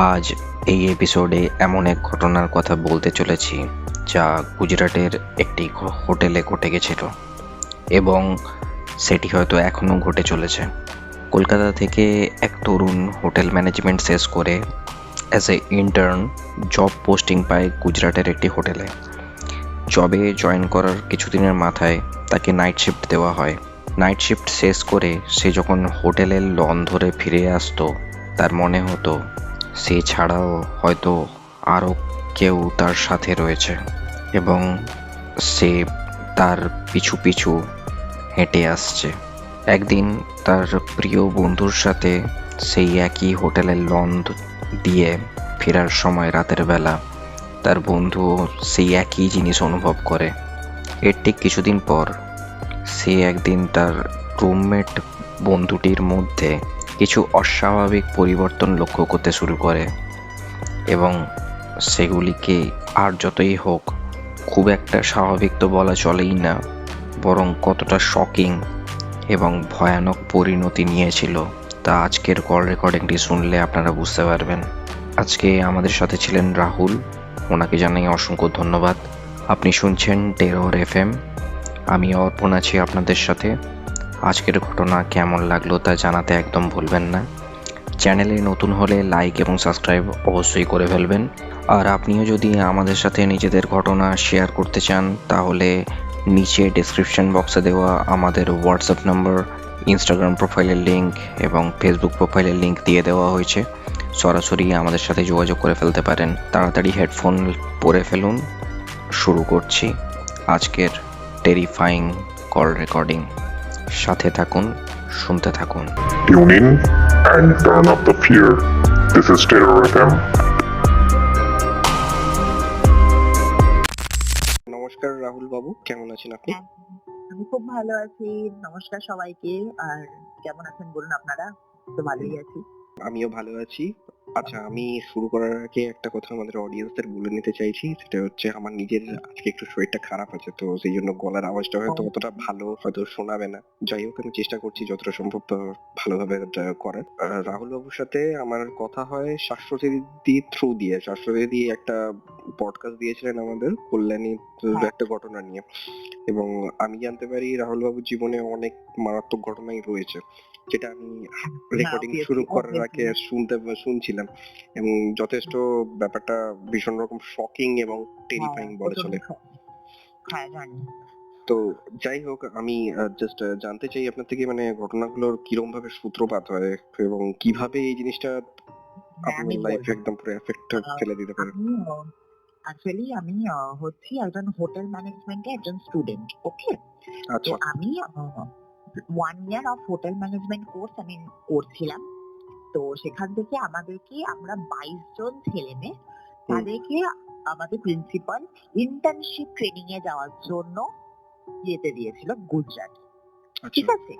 আজ এই এপিসোডে এমন এক ঘটনার কথা বলতে চলেছি যা গুজরাটের একটি হোটেলে ঘটে গেছিল এবং সেটি হয়তো এখনও ঘটে চলেছে। কলকাতা থেকে এক তরুণ হোটেল ম্যানেজমেন্ট শেষ করে as a intern job posting পায় গুজরাটের একটি হোটেলে। জবে জয়েন করার কিছুদিনের মাথায় তাকে নাইট শিফট দেওয়া হয়। নাইট শিফট শেষ করে সে যখন হোটেলের লন ধরে ফিরে আসতো, তার মনে হতো সে ছাড়াও হয়তো আরও কেউ তার সাথে রয়েছে এবং সে তার পিছু পিছু হেঁটে আসছে। একদিন তার প্রিয় বন্ধুর সাথে সেই একই হোটেলের লন দিয়ে ফেরার সময় রাতের বেলা তার বন্ধুও সেই একই জিনিস অনুভব করে। এর ঠিক কিছুদিন পর সে একদিন তার রুমমেট বন্ধুটির মধ্যে কিছু অস্বাভাবিক পরিবর্তন লক্ষ্য করতে শুরু করে এবং সেগুলিকে আর যতই হোক খুব একটা স্বাভাবিক তো বলা চলেই না, বরং কতটা শকিং এবং ভয়ানক পরিণতি নিয়েছিল তা আজকের কল রেকর্ডিংটি শুনলে আপনারা বুঝতে পারবেন। আজকে আমাদের সাথে ছিলেন রাহুল, ওনাকে জানাই অসংখ্য ধন্যবাদ। আপনি শুনছেন টেরর FM। আমি অর্পণ আছি আপনাদের সাথে। আজকের ঘটনা কেমন লাগলো তা জানাতে একদম ভুলবেন না। চ্যানেলে নতুন হলে লাইক এবং সাবস্ক্রাইব অবশ্যই করে ফেলবেন। আর আপনিও যদি আমাদের সাথে নিজেদের ঘটনা শেয়ার করতে চান তাহলে নিচে ডেসক্রিপশন বক্সে দেওয়া আমাদের হোয়াটসঅ্যাপ নম্বর, ইনস্টাগ্রাম প্রোফাইলের লিঙ্ক এবং ফেসবুক প্রোফাইলের লিঙ্ক দিয়ে দেওয়া হয়েছে। সরাসরি আমাদের সাথে যোগাযোগ করে ফেলতে পারেন। তাড়াতাড়ি হেডফোন পরে ফেলুন। শুরু করছি আজকের টেরিফাইং কল রেকর্ডিং। সাথে থাকুন, শুনতে থাকুন। Tune in and turn up the fear. This is Terror FM. নমস্কার রাহুল বাবু, কেমন আছেন আপনি? আমি খুব ভালো আছি। নমস্কার সবাইকে। আর কেমন আছেন বলুন আপনারা? তো ভালোই আছি। আমিও ভালো আছি। আচ্ছা, আমি শুরু করার আগে একটা কথা আমাদের অডিয়েন্সদের বলে নিতে চাইছি, সেটা হচ্ছে আমার নিজের আজকে একটু শরীরটা খারাপ আছে, তো সেই জন্য গলার আওয়াজটা হয়তো অতটা ভালো হয়তো শোনাবে না। যাই হোক, আমি চেষ্টা করছি যতটা সম্ভব ভালোভাবে করার। রাহুল বাবুর সাথে আমার কথা হয় শাশ্বতী থ্রু দিয়ে। শাশ্বতী একটা পডকাস্ট দিয়েছিলেন আমাদের কল্যাণী একটা ঘটনা নিয়ে, এবং আমি জানতে পারি রাহুল বাবুর জীবনে অনেক মারাত্মক ঘটনাই রয়েছে, যেটা আমি রেকর্ডিং শুরু করার আগে শুনছিলাম, এবং যথেষ্ট ব্যাপারটা ভীষণ রকম শকিং এবং টেরিফাইং বলা চলে। হ্যাঁ, জানি। তো যাই হোক, আমি জাস্ট জানতে চাই আপনার থেকে, মানে ঘটনাগুলোর কিরকম ভাবে সূত্রপাত হয় এবং কিভাবে এই জিনিসটা আপনার লাইফে একদম পুরো এফেক্ট ফেলে দিতে পারে। অ্যাকচুয়ালি আমি হচ্ছি একজন হোটেল ম্যানেজমেন্টে একজন স্টুডেন্ট। ওকে, তো আচ্ছা, আমি 1 year of hotel management course আমি করছিলাম। তো সেখান থেকে আমরা 22 জন ছেলে মেয়ে, তাদেরকে আমাদের প্রিন্সিপাল ইন্টার্নশিপ ট্রেনিং এ যাওয়ার জন্য যেতে দিয়েছিল গুজরাট। ঠিক আচ্ছা, আছে,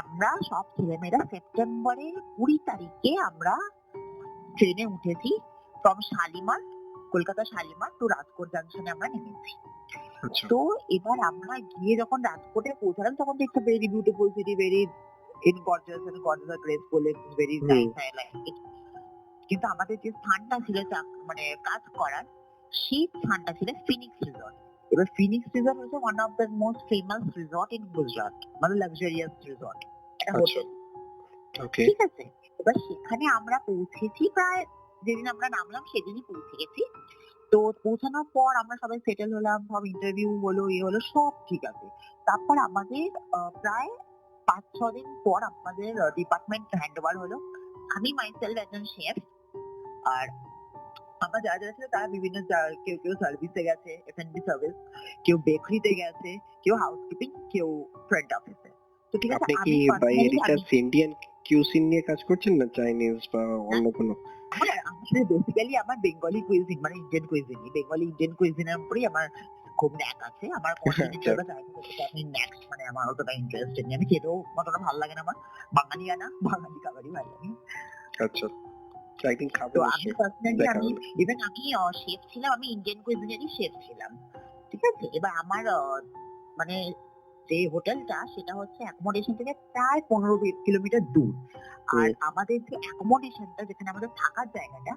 আমরা সব ছেলেমেয়েরা সেপ্টেম্বরের 20 তারিখে আমরা ট্রেনে উঠেছি ফ্রম শালিমার, কলকাতা শালিমার টু রাজকোট জাংশনে আমরা নেমেছি। আচ্ছা, তো এবার আমরা গিয়ে যখন রাজকোটে পৌঁছালাম তখন তো একটা very beautiful city, very in gorgeous and gorgeous graceful, very nice, I like it. কিন্তু আমাদের যে স্থানটা ছিল মানে কাজ করার, সেই স্থানটা ছিল ফিনিক্স রিসর্ট। এবার ফিনিক্স রিসর্ট হচ্ছে one of the most famous resort in Gujarat, মানে লাক্সারিয়াস রিসর্ট, একটা হোটেল। ওকে, ঠিক আছে, এবার সেখানে আমরা পৌঁছেছি প্রায় যেদিন আমরা নামলাম সেদিনই পৌঁছে গেছি। তো পৌঁছানোর পর আমরা সবাই সেটেল হলাম, সব ইন্টারভিউ হলো, হলো, সব ঠিক আছে। তারপর আমাদের প্রায় 5-6 দিন পর আমাদের ডিপার্টমেন্ট হ্যান্ড ওভার হলো। আমি মাইসেলফ একজন শেফ, আর আমার যারা যারা ছিল তারা বিভিন্ন কেউ কেউ সার্ভিসে গেছে, F&B সার্ভিস, কেউ বেকারিতে গেছে, কেউ হাউসকিপিং, কেউ ফ্রন্ট অফিসে। তো ঠিক আছে, আপনি কি আমি বাইরেটা ইন্ডিয়ান কিউসিন নিয়ে কাজ করছেন না চাইনিজ বা অন্য কোনো? আসলে বেসিক্যালি আমার বেঙ্গলি কুইজিন, মানে ইন্ডিয়ান কুইজিন, বেঙ্গলি ইন্ডিয়ান কুইজিনের উপরেই আমার খুব ন্যাক আছে। আমার কন্টিনেন্টাল বা চাইনিজ আমি নেক্সট, মানে আমার অতটা ইন্টারেস্টেড নেই, আমি খেতেও অতটা ভালো লাগে না আমার। বাঙালিয়ানা বাঙালি খাবারই ভালো লাগে। আচ্ছা, একদিন খাবো তো আমি নিশ্চয়ই, পার্সোনালি দেখা আমি হলে। ইভেন আমি শেফ ছিলাম, আমি ইন্ডিয়ান কুইজিনেরই শেফ ছিলাম। ঠিক আছে, এবার আমার মানে যে হোটেলটা সেটা হচ্ছে অ্যাকোমোডেশন থেকে প্রায় 15 কিলোমিটার দূর। আর আমাদের যে অ্যাকোমোডেশনটা, যেখানে আমাদের থাকার জায়গাটা,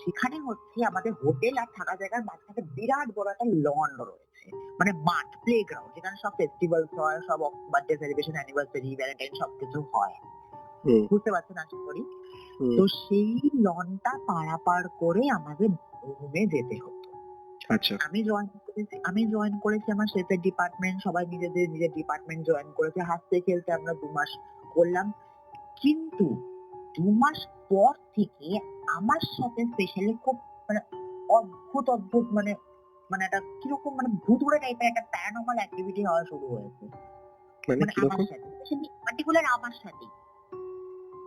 সেখানে হচ্ছে আমাদের হোটেল আর থাকা জায়গার মাঝখানে বিরাট বড় একটা লন রয়েছে, মানে মাঠ, প্লেগ্রাউন্ড, যেখানে সব ফেস্টিভ্যালস হয়, সব বার্থডে সেলিব্রেশন, অ্যানিভার্সারি, ভ্যালেন্টাইন সবকিছু হয়। হুম বুঝতে পারছেন আশা করি। হুম তো সেই লনটা পারাপার করে আমাদের রুমে যেতে হতো। আচ্ছা আমি জয়েন করেছি আমার শেফের ডিপার্টমেন্ট, সবাই নিজের ডিপার্টমেন্ট জয়েন করেছে, হাসতে খেলতে আমরা 2 মাস করলাম। কিন্তু 2 মাস পর থেকে আমার সাথে স্পেশালি খুব মানে অদ্ভুত মানে মানে একটা কিরকম মানে ভুতুড়ে টাইপের একটা প্যারানর্মাল অ্যাক্টিভিটি হওয়া শুরু হয়েছে। মানে মানে আমার কিরকম সাথে স্পেশালি পার্টিকুলার আমার সাথে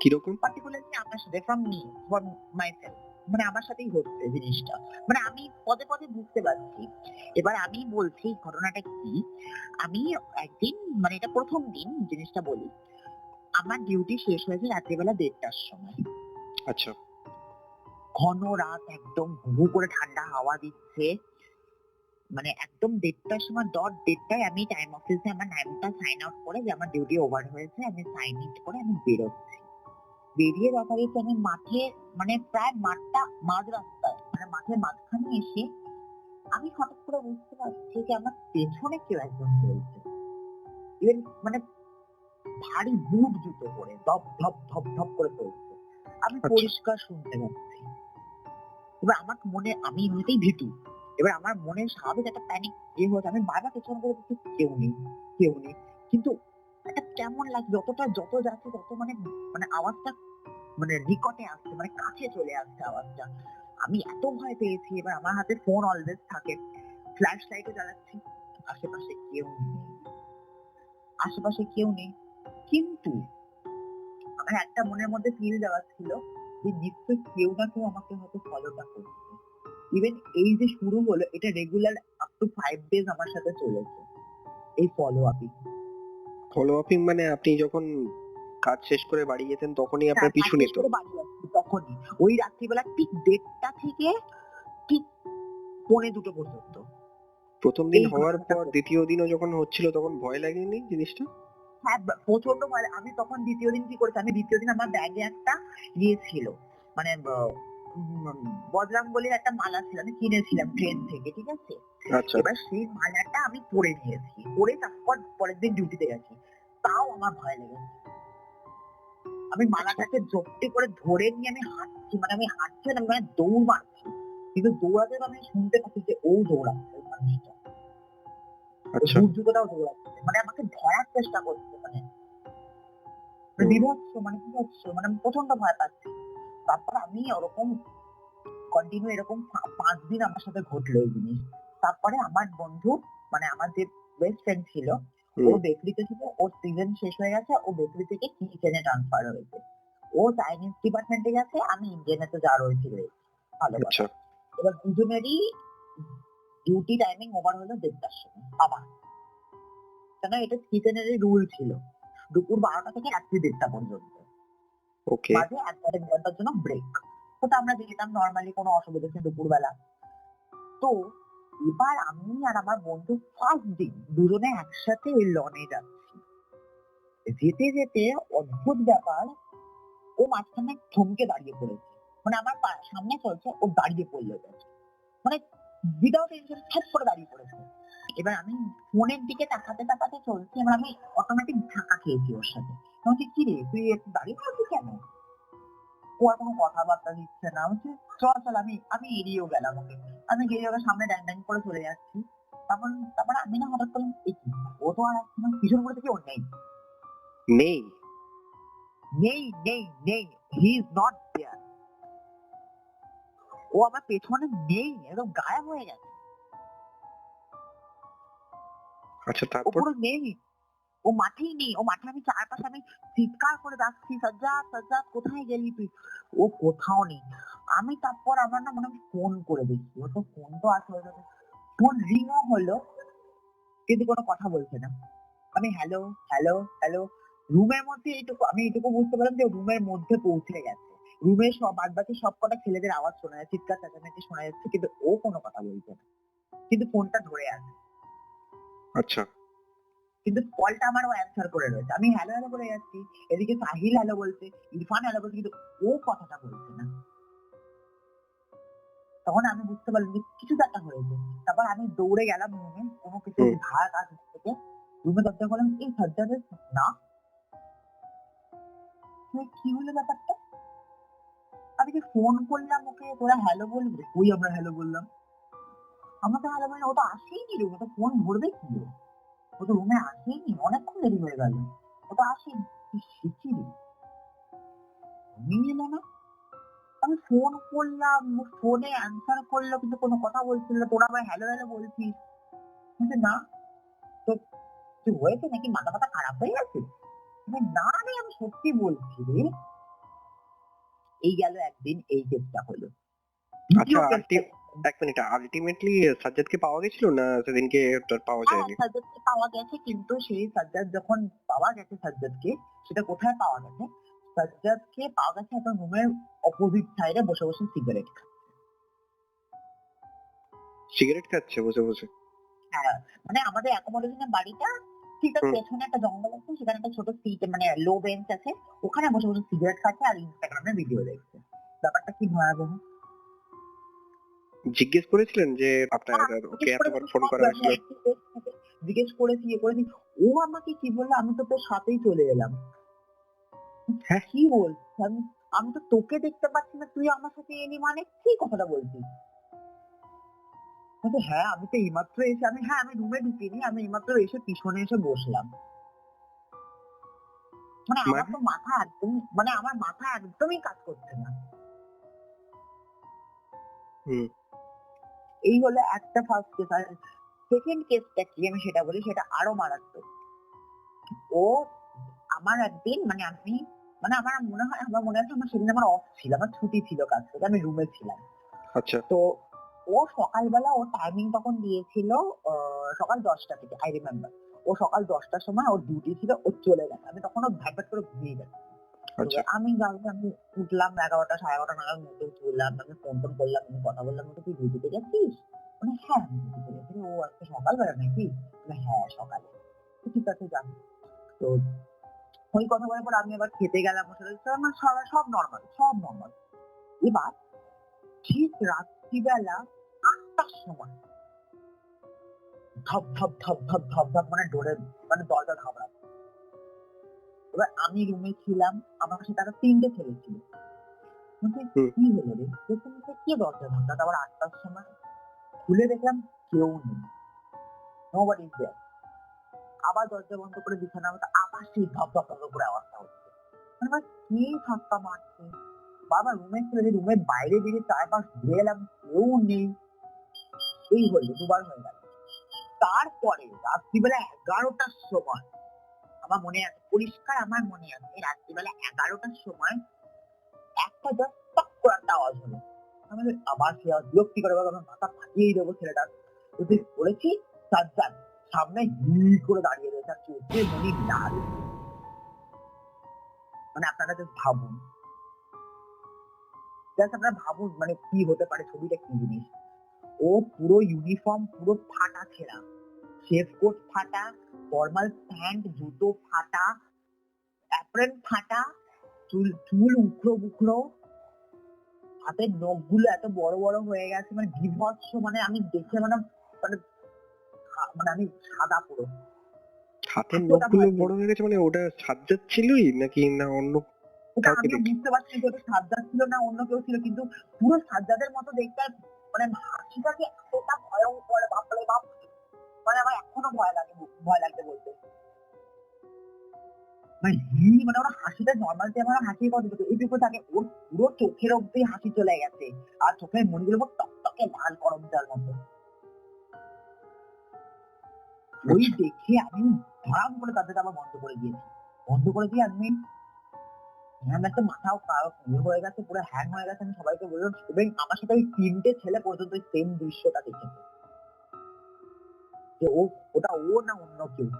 কিরকম পার্টিকুলারলি আমার সাথে ফ্রম মি, ফ্রম মাইসেলফ, মানে আমার সাথেই হচ্ছে জিনিসটা। মানে আমি পদে পদে বুঝতে পারছি। এবার আমি বলছি ঘটনাটা কি। আমি একদিন, মানে এটা প্রথম দিন জিনিসটা বলি, আমার ডিউটি শেষ হয়েছে রাত্রিবেলা 1:30টার সময়। আচ্ছা ঘন রাত, একদম হু হু করে ঠান্ডা হাওয়া দিচ্ছে, মানে একদম 1:30টার সময়, ডট 1:30টায় আমি টাইম অফিসে আমার নামটা সাইন আউট করে যে আমার ডিউটি ওভার হয়েছে, আমি সাইন ইট করে আমি বেরোচ্ছি। বেরিয়ে দেখা গেছে আমি মাঠে, মানে প্রায় মাঠটা মাঝ রাস্তায়, মানে মাঠের মাঝখানে এসে আমি হঠাৎ করে বুঝতে পারছি যে আমার পেছনে কেউ একজন চলছে। ইভেন মানে ভারী বুট জুতো পরে ধপ ধপ ধপ ধপ করে চলছে, আমি আচ্ছা পরিষ্কার শুনতে পাচ্ছি। এবার আমার মনে, আমি এমনিতেই ভীতু, এবার আমার মনে স্বাভাবিক একটা প্যানিক হচ্ছে, আমি বারবার পেছনে করে দেখছি কেউ নেই। কিন্তু একটা কেমন লাগে, যত যাচ্ছে তত মানে মানে আওয়াজটা মানে নিকটে আসছে, মানে কাছে চলে আসছে আওয়াজটা। আমি এত ভয় পেয়েছি। এবার আমার হাতে ফোন অলওয়েজ থাকে, ফ্ল্যাশ লাইটও জ্বালাচ্ছি, আশেপাশে কেউ নেই। কিন্তু আমার একটা মনের মধ্যে ফিল দেওয়া ছিল যে নিশ্চয়ই কেউ না কেউ আমাকে হয়তো ফলোটা করছে। ইভেন এই যে শুরু হলো, এটা রেগুলার আপ টু 5 ডেজ আমার সাথে চলেছে এই ফলো আপই। ফলো আপিং মানে আপনি যখন কাজ শেষ করে বাড়ি যেতেন তখনই আপনার পিছু শেষ নিত করে বাড়ি আসছি তখনই, ওই রাত্রিবেলা ঠিক 1:30টা থেকে ঠিক 1:45 পর্যন্ত প্রথম দিন এই হওয়ার ঘটনাটা পর ঘটছে। দ্বিতীয় দিনও যখন হচ্ছিল তখন ভয় লাগেনি জিনিসটা হ্যাঁ, প্রচন্ড ভয়। আমি তখন দ্বিতীয় দিন কি করেছি, আমি দ্বিতীয় দিন আমার ব্যাগে একটা ইয়ে ছিল, মানে বজরংবলির একটা মালা ছিল, আমি কিনেছিলাম ট্রেন থেকে, ঠিক আছে। আচ্ছা এবার সেই মালাটা আমি পরে নিয়েছি, পরে তারপর পরের দিন ডিউটিতে গেছি, তাও আমার ভয় লেগেছে। আমি মালাটাকে জপ্তি করে ধরে নিয়ে আমি হাঁটছি, মানে আমি হাঁটছি না, মানে দৌড় মারছি, কিন্তু দৌড়াতে আমি শুনতে পাচ্ছি যে ও দৌড়াচ্ছে, ওই মানুষটা আচ্ছা দুর্যোগটাও দৌড়াচ্ছে, মানে আমাকে ধরার চেষ্টা করছে, মানে হুম, বিভৎস, মানে আমি প্রচন্ড ভয় পাচ্ছি। তারপর আমি ওরকম কন্টিনিউ এরকম 5 দিন আমার সাথে ঘটলো এই জিনিস। তারপরে আমার বন্ধু, মানে আমার যে বেস্ট ফ্রেন্ড ছিল, ও হুম, বেকরিতে ছিল, ওর সিজন শেষ হয়ে গেছে, ও বেকরি থেকে কিচেনে ট্রান্সফার হয়েছে। ও চাইনিজ ডিপার্টমেন্টে গেছে, আমি ইন্ডিয়ানে তো যা রয়েছে রয়েছে, ভালো কথা। আচ্ছা এবার দুজনেরই ডিউটি টাইমিং ওভার হলো 1:30টার সময় আবার, কেন এটা কিচেনেরই রুল ছিল, দুপুর 12টা থেকে রাত্রি 1:30টা পর্যন্ত, ওকে মাঝে 1-1.5 ঘন্টার জন্য ব্রেক। ওটা আমরা যেতাম নর্মালি, কোনো অসুবিধা নেই দুপুরবেলা। তো এবার আমি আর আমার বন্ধু ফার্স্ট দিন দুজনে একসাথে ওই লনে যাচ্ছি, যেতে যেতে অদ্ভুত ব্যাপার, ও মাঝখানে থমকে দাঁড়িয়ে পড়েছে, মানে আমার সামনে চলছে, ও দাঁড়িয়ে পড়লো just। মানে উইদাউট টেনশন ঠাপ করে দাঁড়িয়ে পড়েছে। এবার আমি ফোনের দিকে তাকাতে চলছি, এবার আমি অটোমেটিক ধাক্কা খেয়েছি ওর সাথে। আমি বলছি, কি রে তুই একটু দাঁড়িয়ে পড়েছিস কেন? ও আর কোনো কথাবার্তা দিচ্ছে না। আমি বলছি, চল আমি আমি এড়িয়েও গেলাম ওকে। আমি গিয়ে ওকে সামনে ড্যাং ড্যাং করে চলে যাচ্ছি। তারপর তারপর আমি না হঠাৎ করলাম, এ কি, ও তো আর আসছে না, পিছন করে দেখি ও নেই, নেই নেই, হি ইজ নট দেয়ার। ও আমার পেছনে নেই, একদম গায়েব হয়ে গেছে, আচ্ছা ও তারপর পুরো নেই, ও মাঠেই নেই। ও মাঠে, আমি চারপাশে আমি চিৎকার করে ডাকছি, সাজ্জাদ কোথায় গেলি তুই? ও কোথাও নেই। আমি তারপর আমার না মনে হয় ফোন করে দেখি, ও তো ফোন তো আসলে, ফোন রিংও হলো, কিন্তু কোনো কথা বলছে না। আমি হ্যালো হ্যালো হ্যালো, রুমের মধ্যে এইটুকু বুঝতে পারলাম যে রুমের মধ্যে পৌঁছে গেছে। রুমের সব বাদ বাকি সব কটা ছেলেদের আওয়াজ শোনা যাচ্ছে, চিৎকার চেঁচামেচি শোনা যাচ্ছে, কিন্তু ও কোনো কথা বলছে না, কিন্তু ফোনটা ধরে আছে। আচ্ছা কিন্তু কলটা আমারও অ্যান্সার করে রয়েছে, আমি হ্যালো হ্যালো করে যাচ্ছি, এদিকে সাহিল হ্যালো বলছে, ইরফান হ্যালো বলছে, কিন্তু ও কথাটা বলছে না। তখন আমি বুঝতে পারলাম যে কিছু তো একটা হয়েছে। তারপর আমি দৌড়ে গেলাম রুমে, কোনো কিছু হুম। ভাড়া কাজ থেকে রুমে দরজা করলাম, এই সাজ্জাদের না, কি হলো ব্যাপারটা? আমি যে ফোন করলাম ওকে, তোরা হ্যালো বলবি, ওই আমরা হ্যালো বললাম, আমরা তো হ্যালো বললাম, ও তো আসেইনি রুমে, তো ফোন ধরবে কি ও? ও তো রুমে আসেইনি, অনেকক্ষণ দেরি হয়ে গেল, ও তো আসেনি। কি শিখি রে, ঘুমিয়ে এলো না। আমি ফোন করলাম, ফোনে অ্যান্সার করলো কিন্তু কোনো কথা বলছিল না, তোরা আবার হ্যালো হ্যালো বলছিস। কিন্তু না, তো কি হয়েছে নাকি, মাথা ফাথা খারাপ হয়ে গেছে? না রে, আমি সত্যি বলছি রে। এই গেল একদিন, এই কেসটা হলো। আচ্ছা, দ্বিতীয় কেসটা, এক মিনিট, আলটিমেটলি সাজ্জাদকে পাওয়া গেছিল না সেদিনকে তার পাওয়া হ্যাঁ যায়নি? সাজ্জাদকে পাওয়া গেছে, কিন্তু সেই সাজ্জাদ যখন পাওয়া গেছে সাজ্জাদকে, সেটা কোথায় পাওয়া গেছে? সাজ্জাদকে পাওয়া গেছে একটা রুমের অপোজিট সাইডে বসে বসে সিগারেট খাচ্ছে। সিগারেট খাচ্ছে বসে বসে? হ্যাঁ, মানে আমাদের অ্যাকোমোডেশনের বাড়িটা ঠিক তার হুম। পেছনে একটা জঙ্গল আছে, সেখানে একটা ছোট সিট মানে লো বেঞ্চ আছে, ওখানে বসে বসে সিগারেট খাচ্ছে আর ইনস্টাগ্রামে ভিডিও দেখছে। ব্যাপারটা কি ভয়াবহ। জিজ্ঞেস করেছিলেন যে আপনার হ্যাঁ, ওকে জিজ্ঞেস এতবার করেছি ফোন সব করা আমি হয়েছিল? একই কেস থেকে জিজ্ঞেস করেছি, ইয়ে করেছি। ও আমাকে কি বললো, আমি তো তোর সাথেই চলে এলাম। হ্যাঁ। কি বলছিস? আমি তো তোকে দেখতে পাচ্ছি না, তুই আমার সাথে এলি মানে কি কথাটা বলছিস? বলছে, হ্যাঁ আমি তো এইমাত্র এসে, আমি রুমে ঢুকিনি, আমি এইমাত্র এসে পিছনে এসে বসলাম। মানে আমার মানে তো মাথা একদম, মানে আমার মাথা একদমই কাজ করছে না। হুম। এই হলো একটা ফার্স্ট কেস। আর সেকেন্ড কেসটা কি আমি সেটা বলি, সেটা আরো মারাত্মক। ও আমার একদিন আমার মনে আছে আমার সেদিন আমার অফ ছিল, আমার ছুটি ছিল কাজ থেকে, আমি রুমে ছিলাম। আচ্ছা। তো ও সকালবেলা, ও টাইমিং তখন দিয়েছিল সকাল 10টা থেকে, আই রিমেম্বার। ও সকাল 10টার সময় ওর ডিউটি ছিল, ও চলে গেছে, আমি তখন ভ্যাট করে ঘুমিয়ে গেছি। আচ্ছা। আমি উঠলাম 11টা 11:30 নাগাদ, মতো তুললাম, আমি ফোন টোন করলাম, আমি কথা বললাম, বলতে তুই ডিউটিতে যাচ্ছিস? মানে হ্যাঁ আমি ডিউটিতে যাচ্ছি। ও আজকে সকালবেলা নাকি? হ্যাঁ সকালে। তো ঠিক আছে যান। তো ওই কথা বলার পর আমি আবার খেতে গেলাম ওর সাথে, তো আমার সব নর্মাল, সব নর্মাল। এবার ঠিক রাত্রিবেলা 8টার সময় ধপ ধপ ধপ ধপ ধপ ধপ মানে ডোরে, মানে দরজা ধাপড়াচ্ছে। এবার আমি রুমে ছিলাম, আমার সাথে আরো 3টে ছেলে ছিল। বলছে, হুম। কি হলো রে, দেখুন কে দরজা ধাপড়া? তারপর 8টার সময় খুলে দেখলাম কেউ নেই, নোবডি ইজ দেয়ার। আবার দরজা বন্ধ করে বিছানার মতো আবার সেই ধপ ধপ ধপ করে আওয়াজটা হচ্ছে। মানে ভাই কে ধাক্কা মারছে? বাবা রুমে ছিল, যে রুমের বাইরে বেরিয়ে চারপাশ ঘুরে এলাম, কেউ নেই। এই হলো দুবার হয়ে গেল। তারপরে রাত্রিবেলা 11টার সময়, আমার মনে আছে পরিষ্কার, আমার মনে আছে রাত্রিবেলা 11টার সময় একটা জাস্ট টক করে একটা আওয়াজ হলো। আমাদের আবার সে আওয়াজ, বিরক্তি করে বলো, আমার মাথা ফাটিয়ে দেবো ছেলেটার। যদি বলেছি সাজ্জাদ সামনে হি করে দাঁড়িয়ে রয়েছে, আর চোখে মনি লাল। মানে আপনারা জাস্ট ভাবুন, আপনারা ভাবুন মানে কি হতে পারে, ছবিটা কি জিনিস। ও পুরো ইউনিফর্ম পুরো ফাটা ছেঁড়া, শেফ কোট ফাটা, ফর্মাল প্যান্ট জুতো ফাটা, অ্যাপ্রেন ফাটা, চুল চুল উখড়ো বুখড়ো, হাতের নখগুলো এত বড় বড় হয়ে গেছে, মানে বিভৎস, মানে আমি দেখে মানে মানে মানে আমি সাদা পুরো। হাতের এতটা নখগুলো ভয় বড় পেয়েছি। হয়ে গেছে মানে ওটা সাজ্জাদ ছিলই নাকি না অন্য ওটা কাউকে আমিও দেখি? বুঝতে পারছি না যে ওটা সাজ্জাদ ছিল না অন্য কেউ ছিল, কিন্তু পুরো সাজ্জাদের মতো দেখতে। আর মানে হাসিটাকে এতটা ভয়ঙ্কর, বাপরে বাপ, মানে আমার এখনো ভয় লাগে, ভয় লাগতে বলতে। মানে ওরা হাসিটা নর্মাল যে আমার হাসি কতটুকু এইটুকু থাকে, ওর পুরো চোখের অব্দি হাসি চলে গেছে, আর চোখের মনিগুলো টকটকে লাল করমচার মতো। ওই আচ্ছা। দেখে আমি ধরাম করে তাদের আবার বন্ধ করে দিয়েছি। বন্ধ করে দিয়ে আমি আমার তো মাথাও হয়ে গেছে, পুরো হ্যাং হয়ে গেছে। আমি সবাইকে বললাম, এবং আমার সাথে ওই 3টে ছেলে পর্যন্ত ওই সেম দৃশ্যটা দেখেছে, যে ওটা ও না অন্য কেউ।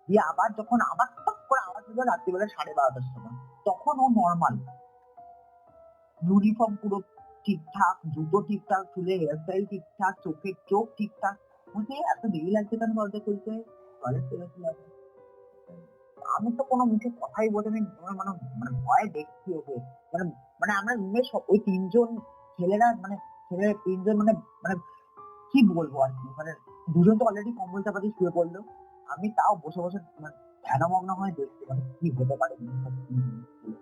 দিয়ে আবার যখন আবার টক করে আওয়াজ হলো রাত্রিবেলা 12:30টার সময়, তখন ও নর্মাল, ইউনিফর্ম পুরো ঠিকঠাক, জুতো ঠিকঠাক, চুলের হেয়ারস্টাইল ঠিকঠাক, চোখের চোখ ঠিকঠাক। বলছে এত দেরি লাগছে কেন দরজা খুলতে? টয়লেট করেছিলাম। আমি তো কোনো মুখে কথাই বলিনি, মানে মানে ভয়ে দেখছি ওকে। মানে মানে আমরা রুমে ওই 3জন ছেলেরা মানে ছেলেরা তিনজন মানে মানে কি বলবো আর কি, মানে দুজন তো অলরেডি কম্বল চাপাতে শুয়ে পড়লো, আমি তাও বসে বসে মানে ধ্যানমগ্ন হয়ে দেখছি মানে কি হতে পারে জিনিসটা, কি জিনিস ছিল।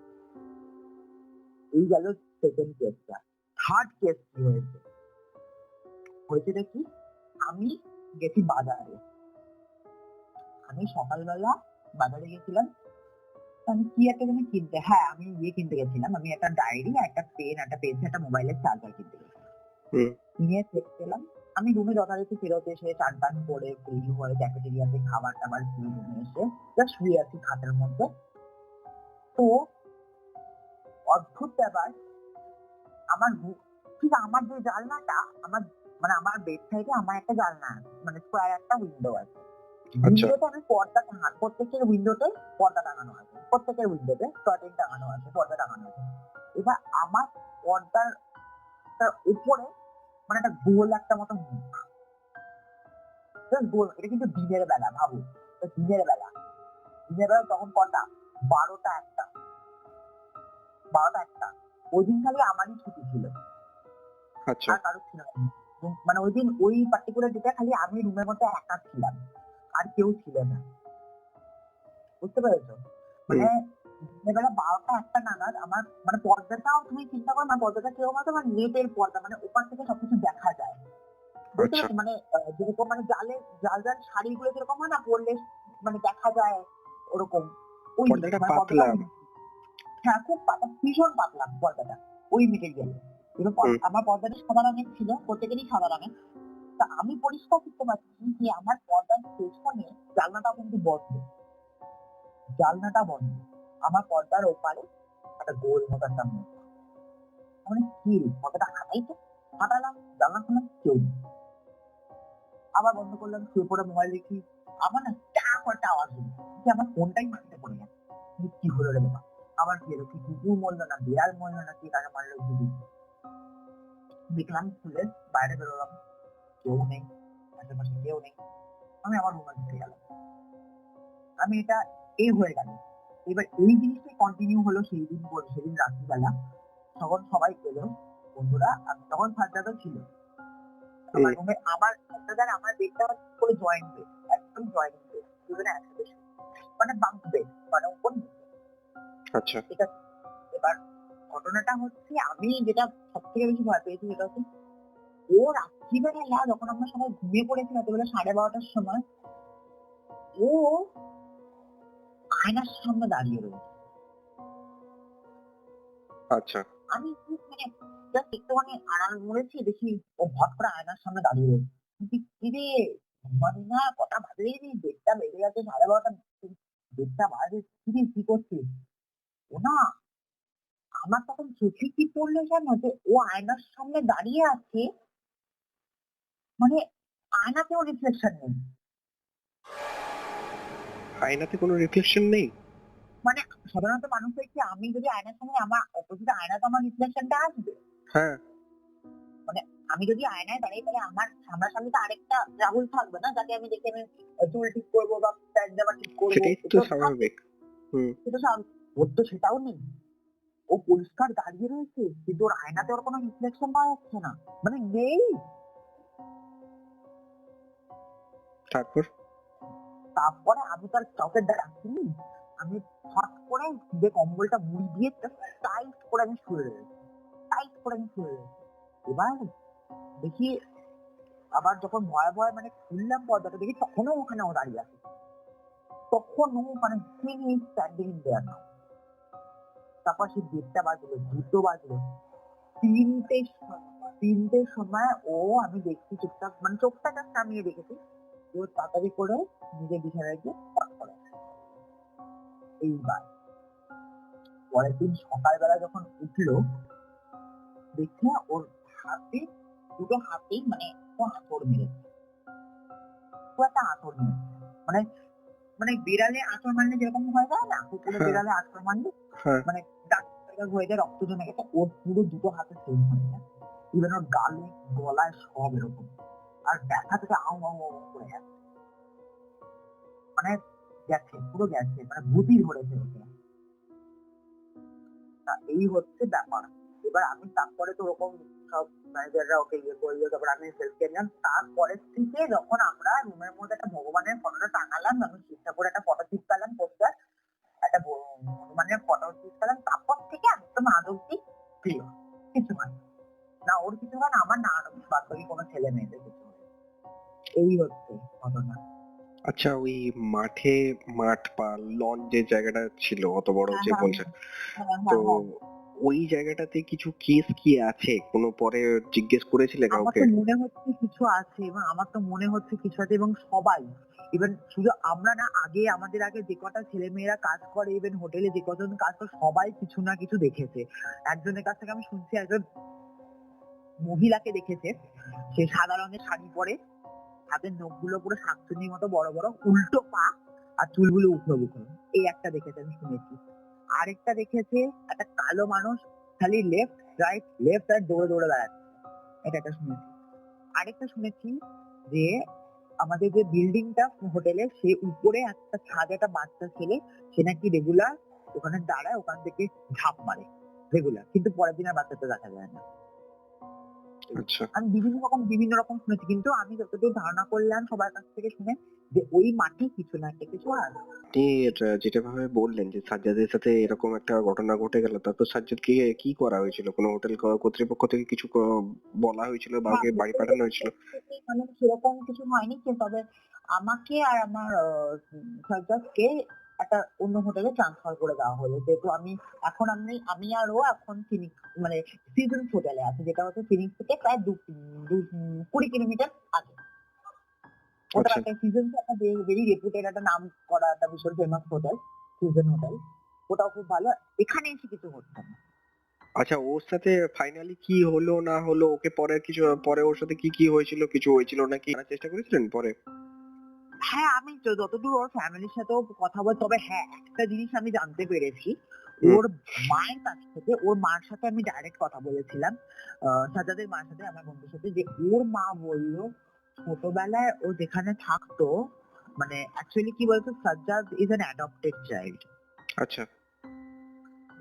এই গেল সেকেন্ড কেসটা। থার্ড কেস কি হয়েছে কি, আমি গেছি বাজারে, আমি সকালবেলা বাজারে গেছিলাম। তো আমি কি একটা যেন কিনতে, হ্যাঁ আমি কিনতে গেছিলাম, আমি একটা ডায়েরি, একটা পেন, একটা পেন্সিল, একটা মোবাইলের চার্জার কিনতে গেছিলাম। হুম। নিয়ে গেলাম, আমি রুমে যথারীতি ফেরত এসে চান টান করে ফ্রি হয়ে ক্যাফেটেরিয়াতে খাবার টাবার খেয়ে রুমে এসে জাস্ট শুয়ে আছি খাটের মধ্যে। তো অদ্ভুত ব্যাপার, আমার ঠিক আমার যে জানলাটা, আমার মানে আমার বেড সাইডে আমার একটা জানলা আছে, মানে স্কোয়ার একটা উইন্ডো আছে। উইন্ডোতে আমি পর্দা টাঙানো, প্রত্যেকের উইন্ডোতে পর্দা টাঙানো আছে, প্রত্যেকের উইন্ডোতে কার্টেন টাঙানো আছে, পর্দা টাঙানো আছে। এবার আমার পর্দার উপরে মানে একটা গোল একটা মতো মুখ, গোল, এটা কিন্তু দিনের বেলা, ভাবো দিনের বেলা, তখন কটা, 12টা 1টা ওই দিন খালি আমারই ছুটি ছিল, আচ্ছা। আর কারো ছিল না। মানে ওই দিন ওই পার্টিকুলার ডেটা খালি আমি রুমের মধ্যে একা ছিলাম, আর কেউ ছিল না, বুঝতে পেরেছো? মানে দিনের বেলা 12টা 1টা নাগাদ আমার মানে পর্দাটাও তুমি চিন্তা করো না, পর্দাটা কেউ মতো মানে নেটের পর্দা, মানে ওপার থেকে সবকিছু দেখা যায়, বুঝতে আচ্ছা। পারছো? মানে যেরকম মানে জাল শাড়িগুলো যেরকম হয় না, পরলে মানে দেখা যায় ওরকম, ওই পর্দাটা মানে পাতলা। হ্যাঁ খুব পাতলা, ভীষণ পাতলা পর্দাটা, ওই মেটেরিয়াল। এবার আমার পর্দাটা সাদা রঙের ছিল, প্রত্যেকেরই সাদা রঙের। তা আমি পরিষ্কার করতে পারছি যে আমার পর্দার পেছনে জানলাটা কিন্তু বন্ধ, জানলাটা বন্ধ, আমার পর্দার ওপারে একটা গোল মতো একটা মুখ। মানে কি পর্দাটা হাঁটাই, তো হাঁটালাম, জানলা খুললাম, কেউ নেই। আবার বন্ধ করলাম, শুয়ে পড়ে মোবাইল দেখি, আমার না একটা আওয়াজ হলো, যে আমার ফোনটাই মাটিতে পড়ে গেছে। কি হলো রে বাবা, আবার কি হলো, কি কুকুর মরলো না বিড়াল মরলো না, কি কাকে মারলো বুঝি। দেখলাম খুলে বাইরে বেরোলাম, কেউ নেই, আশেপাশে কেউ নেই, আমি আমার রুমে ঢুকে গেলাম। আমি এটা এই হয়ে গেল। এবার এই জিনিসটাই কন্টিনিউ হলো সেদিন রাত্রিবেলা, তখন সবাই এলো বন্ধুরা, তখন সাজ্জাদও ছিল আমার রুমে, আমার সাজ্জাদ আমার বেডটা করে জয়েন্ট বেড, একদম জয়েন্ট বেড, দুজনে একসাথে শুয়ে, মানে বাঙ্ক বেড, মানে উপর নিচে। আচ্ছা। ঠিক আছে, এবার ঘটনাটা হচ্ছে, আমি যেটা সব থেকে বেশি ভয় পেয়েছি সেটা হচ্ছে, ও রাত্রিবেলা যখন আমরা সবাই ঘুমিয়ে পড়েছি রাত্রিবেলা 12:30টার সময়, ও আয়নার সামনে দাঁড়িয়ে রয়েছে। আচ্ছা। আমি মানে জাস্ট একটুখানি আড়াল মরেছি, দেখি ও হট করে আয়নার সামনে দাঁড়িয়ে রয়েছে। কিরে ঘুমাবি না, কটা বাজে, ডেটটা বেড়ে গেছে 12:30, ডেটটা বাজে, কিরে কি করছিস? ও না, আমার তখন চোখে কি পড়লো জানো, যে ও আয়নার সামনে দাঁড়িয়ে আছে, মানে আয়নাতেও রিফ্লেকশন নেই, আয়নাতে কোনো রিফ্লেকশন নেই? মানে সাধারণত মানুষের কি, আমি যদি আয়নার সামনে, আমার অপোজিট আয়নাতে আমার রিফ্লেকশনটা আসবে, হ্যাঁ। মানে আমি যদি আয়নায় দাঁড়াই তাহলে আমার সামনাসামনি তো আরেকটা রাহুল থাকবে না, যাকে আমি দেখে আমি চুল ঠিক করবো বা প্যান্ট জামা ঠিক করবো, সেটাই তো স্বাভাবিক। সেটা স্বাভাবিক। ওর তো সেটাও নেই, ও পরিষ্কার দাঁড়িয়ে রয়েছে, কিন্তু ওর আয়নাতে ওর কোনো রিফ্লেকশন পাওয়া যাচ্ছে না, মানে নেই। তারপরে আমি তার চকের দ্বারা আমি হট করে যে কম্বলটা মুড়ি দিয়ে টাইট করে আমি শুয়ে রয়েছি, এবার দেখি, আবার যখন ভয়ে ভয়ে মানে খুললাম পর্দাটা, দেখি তখনও ওখানে ও দাঁড়িয়ে আছে, তখনও মানে স্ট্যান্ডিং দেয়ার না। তারপর সে 1:30 বাজলো, 2টো বাজলো, 3টের সময় ও, আমি দেখছি চুপচাপ, মানে চোখটা জাস্ট নামিয়ে দেখেছি, ও তাড়াতাড়ি করে নিজের বিছানায় গিয়ে পট করে। এইবার পরের দিন সকালবেলা যখন উঠলো, দেখে ওর হাতে, দুটো হাতেই মানে ও আঁচড় মেরেছে, ও একটা আঁচড় মেরেছে, মানে মানে বিড়ালে আঁচড় মারলে যেরকম হয়ে যায় না, কুকুরে বিড়ালে আঁচড় মারলে মানে দাগ হয়ে যায়, রক্ত জমে গেছে, ওর পুরো দুটো হাতে সেম হয়ে গেছে, ইভেন ওর গালে গলায় সব এরকম, আর ব্যথা থেকে আউ আউ আউ করে গেছে, মানে গেছে, পুরো গেছে, মানে ভূতি ধরেছে ওকে। তা এই হচ্ছে ব্যাপার। এবার আমি তারপরে তো ওরকম সব ম্যানেজাররা ওকে ইয়ে করলো, তারপর আমি সেলফ নিলাম। তারপরের থেকে যখন আমরা রুমের মধ্যে একটা ভগবানের ফটোটা টাঙালাম, আমি চিন্তা করে একটা ফটো চিপকালাম, পোস্টার একটা হনুমানের ফটো চিপকালাম, তারপর থেকে একদম আজ অব্দি ক্লিয়ার, কিছু হয় না। না ওর কিছু হয় না, আমার না বাস্তবিক কোনো ছেলে মেয়েদের কিছু হয় না। এই হচ্ছে ঘটনা। আচ্ছা, ওই মাঠ বা লন যে জায়গাটা ছিল অত বড় হ্যাঁ যে হ্যাঁ বলছেন, হ্যাঁ তো হ্যাঁ হ্যাঁ। ওই জায়গাটাতে কিছু কেস কি আছে? কোনো পরে জিজ্ঞেস করেছিলে আমার কাউকে? তো মনে হচ্ছে কিছু আছে, এবং আমার তো মনে হচ্ছে কিছু আছে, এবং সবাই, ইভেন শুধু আমরা না, আমাদের আগে যে কটা ছেলে মেয়েরা কাজ করে, ইভেন হোটেলে যে কজন কাজ করে, সবাই কিছু না কিছু দেখেছে। একজনের কাছ থেকে আমি শুনছি একজন মহিলাকে দেখেছে, সে সাদা রঙের শাড়ি পরে, হাতের নখগুলো পুরো শাকচুন্নির মতো বড় বড়, উল্টো পা, আর চুলগুলো উঠলো বুকলো। এই একটা দেখেছে, আমি শুনেছি। আরেকটা দেখেছে একটা কালো মানুষ খালি লেফট রাইট দৌড়ে দৌড়ে বেড়াচ্ছে, এটা একটা শুনেছি। আরেকটা শুনেছি যে আমাদের যে বিল্ডিংটা হোটেলে, সে উপরে একটা ছাদে একটা বাচ্চা ছেলে, সে নাকি রেগুলার ওখানে দাঁড়ায়, ওখান থেকে ঝাঁপ মারে রেগুলার, কিন্তু পরের দিন আর বাচ্চাটা দেখা যায় না। আচ্ছা, আমি বিভিন্ন রকম শুনেছি, কিন্তু আমি যতদূর ধারণা করলাম সবার কাছ থেকে শুনে, যে ওই মাঠে কিছু না একটা কিছু আছে। আপনি যেটা ভাবে বললেন যে সাজ্জাদের সাথে এরকম একটা ঘটনা ঘটে গেল, তারপর সাজ্জাদকে কি করা হয়েছিল? কোনো হোটেল কর্তৃপক্ষ থেকে কিছু বলা হয়েছিল বা হ্যাঁ, ওকে বাড়ি পাঠানো হয়েছিল? মানে সেরকম কিছু হয়নি, তবে আমাকে আর আমার সাজ্জাদকে একটা অন্য হোটেলে ট্রান্সফার করে দেওয়া হলো, যেহেতু আমি আর ও এখন ফিনিক্স, মানে সিজনস হোটেলে আছে, যেটা হচ্ছে ফিনিক্স থেকে প্রায় 20 কিলোমিটার আগে। ওটা আচ্ছা, একটা সিজনস, একটা ভেরি রেপুটেড, একটা নাম করা একটা ভীষণ ফেমাস হোটেল, সিজন হোটেল। ওটাও খুব ভালো। এখানে এসে কিছু হচ্ছে না। আচ্ছা, ওর সাথে ফাইনালি কি হলো না হলো, ওকে পরে ওর সাথে কি হয়েছিল, কিছু হয়েছিল নাকি জানার চেষ্টা করেছিলেন পরে? হ্যাঁ, আমি যতদূর ওর ফ্যামিলির সাথেও কথা বল, তবে হ্যাঁ, একটা জিনিস আমি জানতে পেরেছি, হুম, ওর মায়ের কাছ থেকে, ওর মার সাথে আমি ডাইরেক্ট কথা বলেছিলাম, সাজ্জাদের মার সাথে, আমার বন্ধুর সাথে, যে ওর মা বললো ছোটবেলায় ও যেখানে থাকতো, মানে অ্যাকচুয়ালি কি বলতো, Sajjad is an adopted child. আচ্ছা,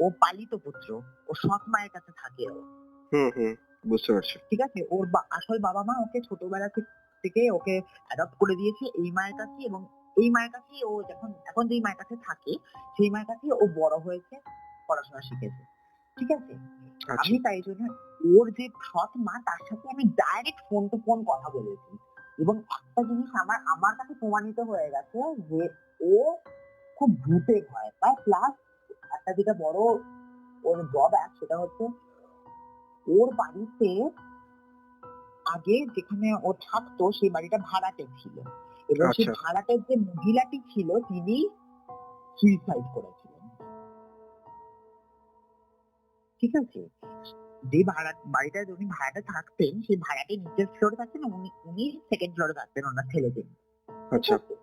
ও পালিত পুত্র, ও সৎ মায়ের কাছে থাকে ও। হুম, বুঝতে পারছি। ঠিক আছে, ওর আসল বাবা মা ওকে ছোটবেলা থেকে ওকে অ্যাডপ্ট করে দিয়েছে এই মায়ের কাছে, এবং এই মায়ের কাছেই ও এখন যেই মায়ের কাছে থাকে, সেই মায়ের কাছেই ও বড় হয়েছে, পড়াশোনা শিখেছে। ঠিক আছে, আচ্ছা, আমি তাই জন্য ওর যে সৎ মা, তার সাথে আমি ডাইরেক্ট ফোন টু ফোন কথা বলেছি, এবং একটা জিনিস আমার কাছে প্রমাণিত হয়ে গেছে, যে ও খুব ভূতে ভয় পায়, প্লাস একটা যেটা বড় ওর ড্রব্যাক, সেটা হচ্ছে ওর বাড়িতে আগে যেখানে ও থাকতো, সেই বাড়িটা ভাড়াটে ছিল, এবং সেই আচ্ছা, ভাড়াটের যে মহিলাটি ছিল, তিনি সুইসাইড করেছিলেন। ঠিক আছে, যে বাড়িটায় উনি ভাড়াটে থাকতেন, সেই ভাড়াটে নিচের ফ্লোরে থাকতেন, উনি সেকেন্ড ফ্লোরে থাকতেন ওনার ছেলেদের নিয়ে। ঠিক আচ্ছা, আছে,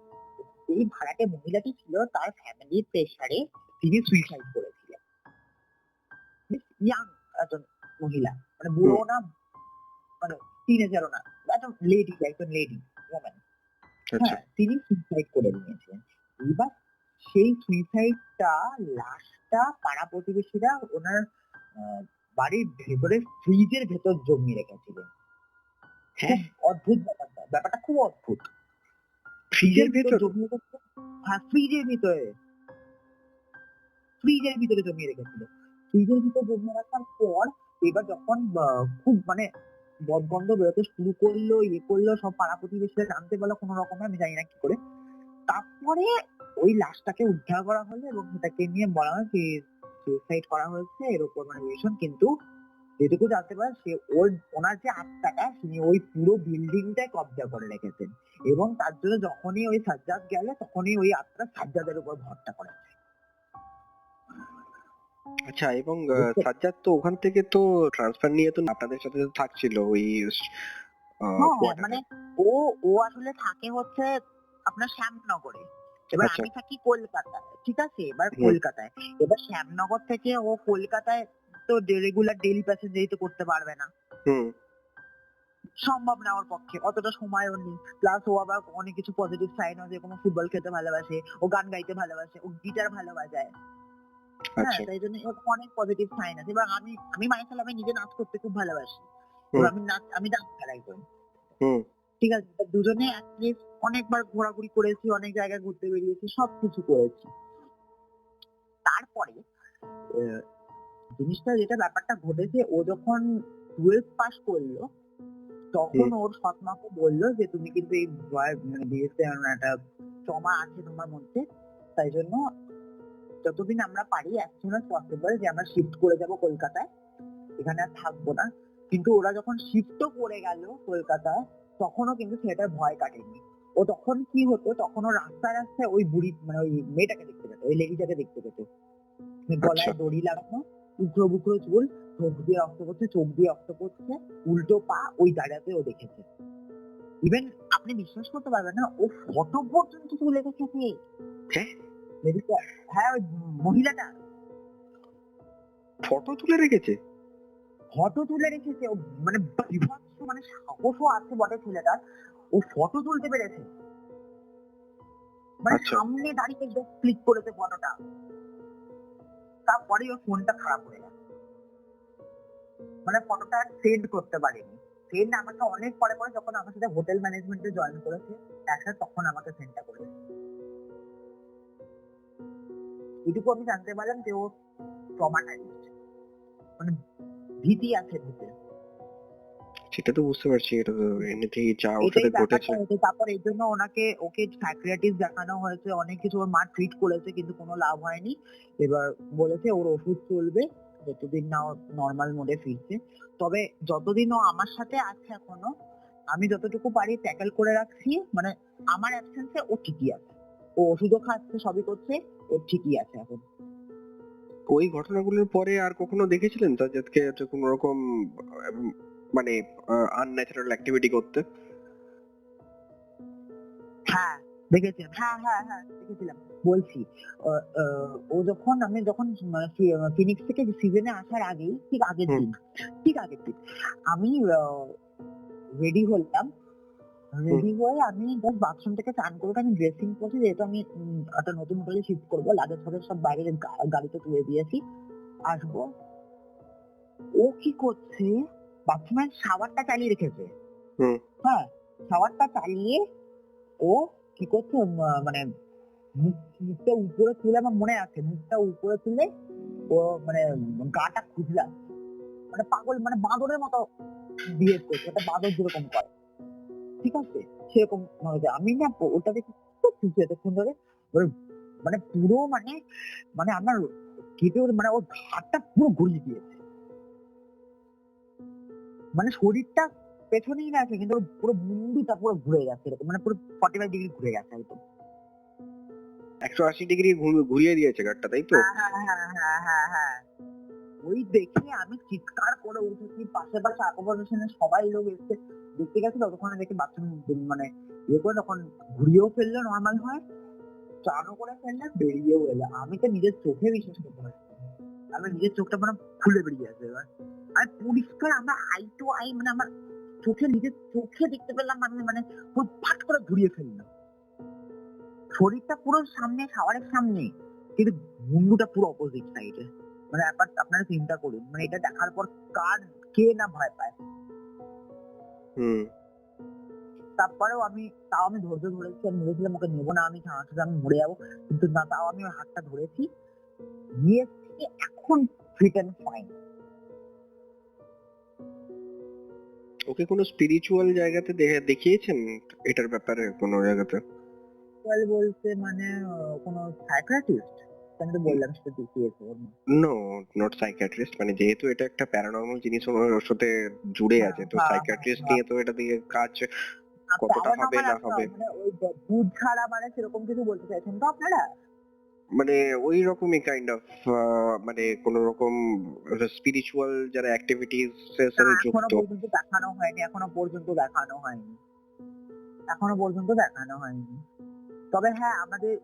এই ভাড়াটে মহিলাটি ছিল তার ফ্যামিলির প্রেসারে তিনি সুইসাইড করেছিলেন। ইয়াং একজন মহিলা, মানে হুম, বুড়ো না, মানে টিনেজারও না, একজন লেডি ওম্যান। আচ্ছা, হ্যাঁ, তিনি সুইসাইড করে নিয়েছেন। এবার সেই সুইসাইডটা, লাশটা পাড়া প্রতিবেশীরা ওনার বাড়ির ভেতরে ফ্রিজের ভেতর জমিয়ে রেখেছিলেন। হ্যাঁ, খুব অদ্ভুত ব্যাপারটা খুব অদ্ভুত। ফ্রিজের ফ্রিজের ভিতর ভেতর? জমিয়ে রেখেছিল। হ্যাঁ, ফ্রিজের ভিতরে জমিয়ে রেখেছিল। ফ্রিজের ভিতরে জমিয়ে রাখার পর, এবার যখন খুব মানে বদগন্ধ বেরোতে শুরু করলো, সব পাড়া প্রতিবেশীরা জানতে পারলো কোনো রকমে, আমি জানি না কি করে। তারপরে ওই লাশটাকে উদ্ধার করা হলো, এবং সেটাকে নিয়ে বলা হয় যে সুইসাইড করা হয়েছে, এর উপর মানে ভীষণ, কিন্তু যেটুকু জানতে পারে, ওনার যে আত্মাটা, তিনি ওই পুরো বিল্ডিংটাই কবজা করে রেখেছেন, এবং তার জন্য যখনই ওই সাজ্জাদ গেলে, তখনই ওই আত্মা সাজ্জাদের উপর ভরসা করে। আচ্ছা, এবং বুঝতে সাজ্জাদ তো ওখান থেকে তো ট্রান্সফার নিয়ে তো আপনাদের সাথে তো থাকছিল ওই হ্যাঁ, কোয়ার্টারে। মানে ও ও আসলে থাকে হচ্ছে আপনার শ্যামনগরে, এবার আচ্ছা, আমি থাকি কলকাতায়। ঠিক আছে, এবার হুম, কলকাতায়, এবার শ্যামনগর থেকে ও কলকাতায় তো রেগুলার ডেইলি প্যাসেঞ্জারই তো করতে পারবে না, হুম, সম্ভব না ওর পক্ষে, অতটা সময় ওর নেই। প্লাস ও আবার অনেক কিছু পজিটিভ সাইন আছে, কোনো ফুটবল খেলতে ভালোবাসে, ও গান গাইতে ভালোবাসে, ও গিটার ভালো বাজায়। হ্যাঁ, আচ্ছা, তাই জন্য এরকম অনেক পজিটিভ সাইন আছে। এবার আমি মাইসেলফ, আমি নিজে নাচ করতে খুব ভালোবাসি, হুম। আমি ডাক্তার একজন, হুম। ঠিক আছে? তা দুজনে অ্যাটলিস্ট অনেকবার ঘোরাঘুরি করেছি, অনেক জায়গায় ঘুরতে বেরিয়েছি, সবকিছু করেছি। তারপরে জিনিসটা যেটা ব্যাপারটা ঘটেছে, ও যখন 12 পাস করলো তখন ওর সৎ মাকে বললো যে তুমি কিন্তু এই মানে বিয়েতে একটা ট্রমা আছে তোমার মধ্যে, তাই জন্য যতদিন আমরা পারি as soon as possible যে আমরা শিফট করে যাব কলকাতায়, এখানে আর থাকবো না। কিন্তু ওরা যখন শিফটও করে গেল কলকাতায়, তখনও কিন্তু ছেলেটার ভয় কাটেনি। ও তখন কি হতো, তখন ও রাস্তায় রাস্তায় ওই বুড়ি মানে ওই মেয়েটাকে দেখতে পেত, ওই লেডিটাকে দেখতে পেত, গলায় আচ্ছা। দড়ি লাগানো, উকড়ো বুকড়ো চুল, চোখ দিয়ে রক্ত পড়ছে, চোখ দিয়ে রক্ত পড়ছে, উল্টো পা, ওই জায়গাতে ও দেখেছে। ইভেন আপনি বিশ্বাস করতে পারবেন না, ও ফটো পর্যন্ত তুলে রেখেছে। হ্যাঁ? লেডিটা, হ্যাঁ ওই মহিলাটা ফটো তুলে রেখেছে? ফটো তুলে রেখেছে। ও মানে বিভৎস, মানে সাহসও আছে বটে ছেলেটার, ও ফটো তুলতে পেরেছে। মানে আচ্ছা। সামনে দাঁড়িয়ে ক্লিক করেছে ফটোটা, তারপরে ওর ফোনটা খারাপ হয়ে গেছে। মানে ফটোটা সেন্ড করতে পারেনি। সেন্ড আমাকে অনেক পরে পরে যখন আমার সাথে হোটেল ম্যানেজমেন্টে জয়েন করেছে একসাথে, তখন আমাকে সেন্ডটা করেছে। এটুকু আমি জানতে পারলাম যে ও ট্রমাটাইজড, মানে ভীতি আছে ভূতে। সেটা তো বুঝতে পারছি, এটা তো এমনিতেই যা ওর এটাই সাথে ব্যাপারটা ঘটেছে। হয়েছে। তারপর এই জন্য ওকে সাইকিয়াট্রিস্ট দেখানো হয়েছে, অনেক কিছু ওর মা ট্রিট করেছে, কিন্তু কোনো লাভ হয়নি। এবার বলেছে ওর ওষুধ চলবে যতদিন না নর্মাল মোডে ফিরছে। তবে যতদিন ও আমার সাথে আছে এখনো, আমি যতটুকু পারি ট্যাকেল করে রাখছি, মানে আমার অ্যাবসেন্সে ও ঠিকই আছে। ও ওষুধও খাচ্ছে, সবই করছে, ও ঠিকই আছে এখন। ওই ঘটনাগুলোর পরে আর কখনো দেখেছিলেন তাদেরকে কোনো রকম উম, মানে আনন্যাচারাল অ্যাক্টিভিটি করতে? হ্যাঁ, দেখেছিলাম। হ্যাঁ, দেখেছিলাম। বলছি, ও যখন আমি যখন ফিনিক্স থেকে সিজনে আসার আগেই, ঠিক আগের হুম। দিন, আমি রেডি হলাম। রেডি হয়ে আমি জাস্ট বাথরুম থেকে চান করে আমি ড্রেসিং করছি, যেহেতু আমি একটা নতুন হোটেলে শিফট করবো, লাগেজ ফাগেজ সব বাইরে গাড়িতে তুলে দিয়েছি, আসবো। ও কি করছে, বাথরুমের শাওয়ারটা চালিয়ে রেখেছে। হুম। হ্যাঁ, শাওয়ারটা চালিয়ে ও কি করছে, মানে মুখটা উপরে তুলে, আমার মনে আছে, মুখটা উপরে তুলে ও মানে গাটা খুঁজলাম, মানে পাগল, মানে বাঁদরের মতো বিহেভ করছে, একটা বাঁদর যেরকম করে, ঠিক আছে, সেরকম মনে হচ্ছে। আমি না ওটা দেখে খুঁজছি এতক্ষণ ধরে, ওর মানে পুরো মানে মানে আমার কেটে মানে ওর ঘাটটা পুরো ঘুরিয়ে দিয়েছে, মানে শরীরটা পেছনেই না আছে, কিন্তু ওর পুরো মুন্ডুটা পুরো ঘুরে গেছে এরকম, মানে পুরো 45 ডিগ্রি ঘুরে গেছে একদম। 180 ডিগ্রি ঘুরিয়ে দিয়েছে গাড়টা, তাই তো? হ্যাঁ, ওই দেখে আমি চিৎকার করে উঠেছি, পাশে অ্যাকোমোডেশনে সবাই লোক এসে দেখতে গেছে, ততক্ষণে দেখি বাথরুম মানে ইয়ে করে, তখন ঘুরিয়েও ফেললো নর্মাল হয়, চানও করে ফেললাম, বেরিয়েও এলো। আমি তো নিজের চোখে বিশ্বাস করতে পারছি না। আমার নিজের চোখটা মানে খুলে বেরিয়ে আছে এবার। আর পরিষ্কার আমরা আই টু আই, মানে আমার নিজের চোখে দেখতে পেলাম, আমি মানে পুরো ফাট করে ঘুরিয়ে ফেললাম। শরীরটা পুরো সামনে, শাওয়ারের সামনে, কিন্তু মুন্ডুটা পুরো অপোজিট সাইডে। মানে আপনারা চিন্তা করুন, মানে এটা দেখার পর কে না ভয় পায়। হুম। তারপরেও তাও আমি ধৈর্য ধরেছি, আমি ভেবেছিলাম ওকে নেবো না, আমি সাথে আমি মরে যাবো, কিন্তু না, তাও আমি ওর হাতটা ধরেছি, নিয়ে এসেছি, এখন ফিট অ্যান্ড ফাইন। ওকে কোনো স্পিরিচুয়াল জায়গাতে দেখিয়েছেন এটার ব্যাপারে কোনো জায়গাতে? বলতে মানে কোনো সাইকিয়াট্রিস্ট, আমি তো বললাম সেটা দেখিয়েছে ওর মা। নো, নট সাইকিয়াট্রিস্ট, মানে যেহেতু এটা একটা প্যারানর্মাল জিনিস ওর সাথে জুড়ে আছে, তো সাইকিয়াট্রিস্ট নিয়ে তো এটা দিয়ে কাজ কতটা হবে প্যারানর্মাল না একটা, হবে, মানে ওই ভূত ছাড়া, মানে সেরকম কিছু বলতে চাইছেন তো আপনারা? মানে ওই রকমই কাইন্ড অফ, মানে কোন রকম স্পিরিচুয়াল যারা অ্যাক্টিভিটিস এর না, সাথে এখনো যুক্ত। পর্যন্ত দেখানো হয়নি, তবে হ্যাঁ,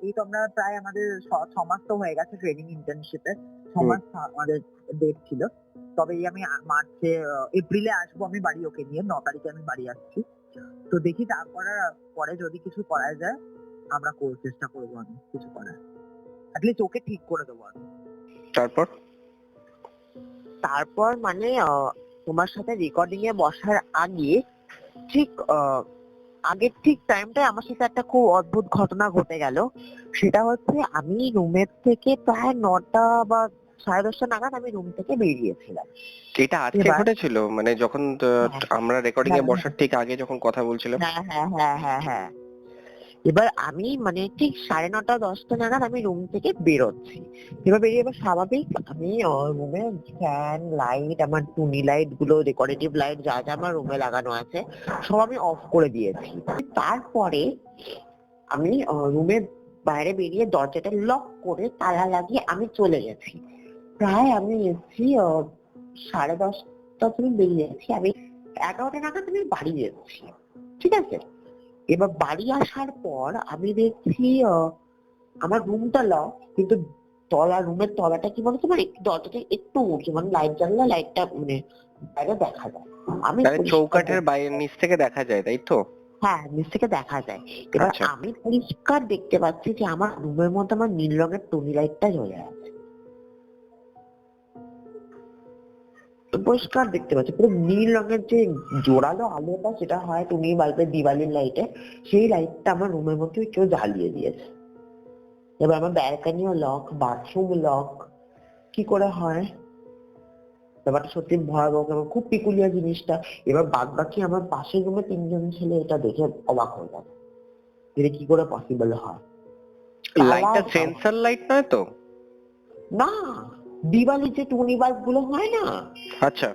এই তো আমরা প্রায় আমাদের 6 মাস তো হয়ে গেছে ট্রেনিং ইন্টার্নশিপে, 6 মাস আমাদের ডেট ছিল। তবে এই আমি মার্চে, এপ্রিলে আসবো আমি বাড়ি, ওকে নিয়ে 9 তারিখে আমি বাড়ি আসছি। তো দেখি পরে যদি কিছু করা যায়, আমরা চেষ্টা করবো, আমি কিছু করার, অ্যাটলিস্ট ওকে ঠিক করে দেবো আমি। তারপর তারপর মানে তোমার সাথে রেকর্ডিং এ বসার আগে ঠিক আগের ঠিক টাইমটায় আমার সাথে একটা খুব অদ্ভুত ঘটনা ঘটে গেল। সেটা হচ্ছে আমি রুমের থেকে প্রায় 9টা বা 10:30 নাগাদ আমি রুম থেকে বেরিয়েছিলাম। এটা আজকে এবার ঘটেছিল, মানে যখন হ্যাঁ আমরা রেকর্ডিং এ হ্যাঁ বসার ঠিক আগে যখন কথা বলছিলাম? হ্যাঁ হ্যাঁ হ্যাঁ হ্যাঁ হ্যাঁ। এবার আমি মানে ঠিক 9:30-10টা নাগাদ আমি রুম থেকে বেরোচ্ছি। এবার বেরিয়ে এবার স্বাভাবিক আমি রুমে ফ্যান লাইট আমার টুনি লাইট গুলো ডেকোরেটিভ লাইট যা যা আমার রুমে লাগানো আছে সব আমি অফ করে দিয়েছি। তারপরে আমি রুমের বাইরে বেরিয়ে দরজাটা লক করে তালা লাগিয়ে আমি চলে গেছি। প্রায় আমি এসেছি 10:30 তুমি বেরিয়েছি আমি 11টা নাগাদ আমি বাড়ি যাচ্ছি, ঠিক আছে। এবার বাড়ি আসার পর আমি দেখছি আমার রুমটা লক, কিন্তু রুমের তলাটা কি বলতো মানে একটু দরজাটা একটু উঁচু, মানে লাইট জ্বাললে লাইটটা মানে বাইরে দেখা যায়। আমি তাহলে পরিষ্কার চৌকাঠের বাইরে নিচ থেকে দেখা যায়, তাই তো? হ্যাঁ নিচ থেকে দেখা যায়। এবার আচ্ছা। আমি পরিষ্কার দেখতে পাচ্ছি যে আমার রুমের মধ্যে আমার নীল রঙের টুনি লাইটটা জ্বলে আছে। পরিষ্কার দেখতে পাচ্ছি পুরো নীল রঙের যে জোরালো আলোটা যেটা হয় টুনি বাল্বের দিওয়ালির লাইটে, সেই লাইটটা আমার রুমের মধ্যে কেউ জ্বালিয়ে দিয়েছে। এবার আমার ব্যালকনিও লক, বাথরুম লক, কি করে হয়? ব্যাপারটা সত্যি ভয়াবহ এবং খুব পিকুলিয়ার জিনিসটা। এবার বাদ বাকি আমার পাশের রুমে 3জন ছেলে এটা দেখে অবাক হয়ে গেল, এটা কি করে পসিবল হয়। লাইটটা তালা সেন্সর লাইট নয় তো? না, দিওয়ালির যে টুনি বাল্ব গুলো হয় না, আচ্ছা।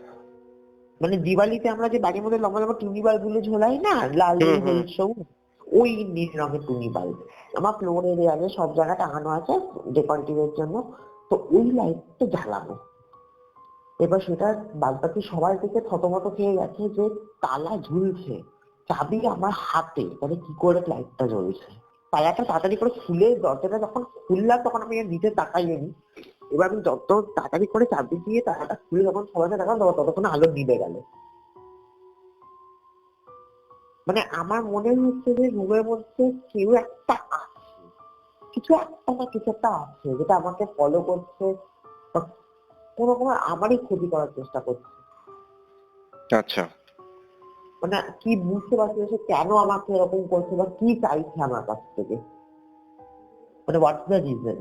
মানে দিওয়ালিতে আমরা যে বাড়ির মধ্যে লম্বা লম্বা টুনি বাল্ব গুলো ঝোলাই না, লাল হুম নীল হুম। হলুদ সবুজ, ওই নীল রঙের টুনি বাল্ব আমার ফ্লোরে দেওয়ালে সব জায়গায় টাঙানো আছে ডেকোরেটিভের জন্য। তো ওই লাইটটা জ্বালানো। এবার সেটা বাদবাকি সবাই থেকে থতমত খেয়ে গেছে যে তালা ঝুলছে, চাবি আমার হাতে, তাহলে কি করে লাইটটা জ্বলছে। তালাটা তাড়াতাড়ি করে খুলে দরজাটা যখন খুললাম তখন আমি আর নিচে তাকাইনি। এবার আমি যত তাড়াতাড়ি করে চাবি দিয়ে তালাটা খুলে যখন সবাইকে দেখালাম ততক্ষণ আলো নিভে গেল। মানে আমার মনে হচ্ছে যে রুমের মধ্যে কেউ একটা আছে, কিছু একটা না কিছু একটা আছে যেটা আমাকে ফলো করছে বা কোনো আমারই ক্ষতি করার চেষ্টা করছে। আচ্ছা। মানে কি বুঝতে পারছি না সে কেন আমাকে এরকম করছে বা কি চাইছে আমার কাছ থেকে, মানে হোয়াটস দ্য রিজন,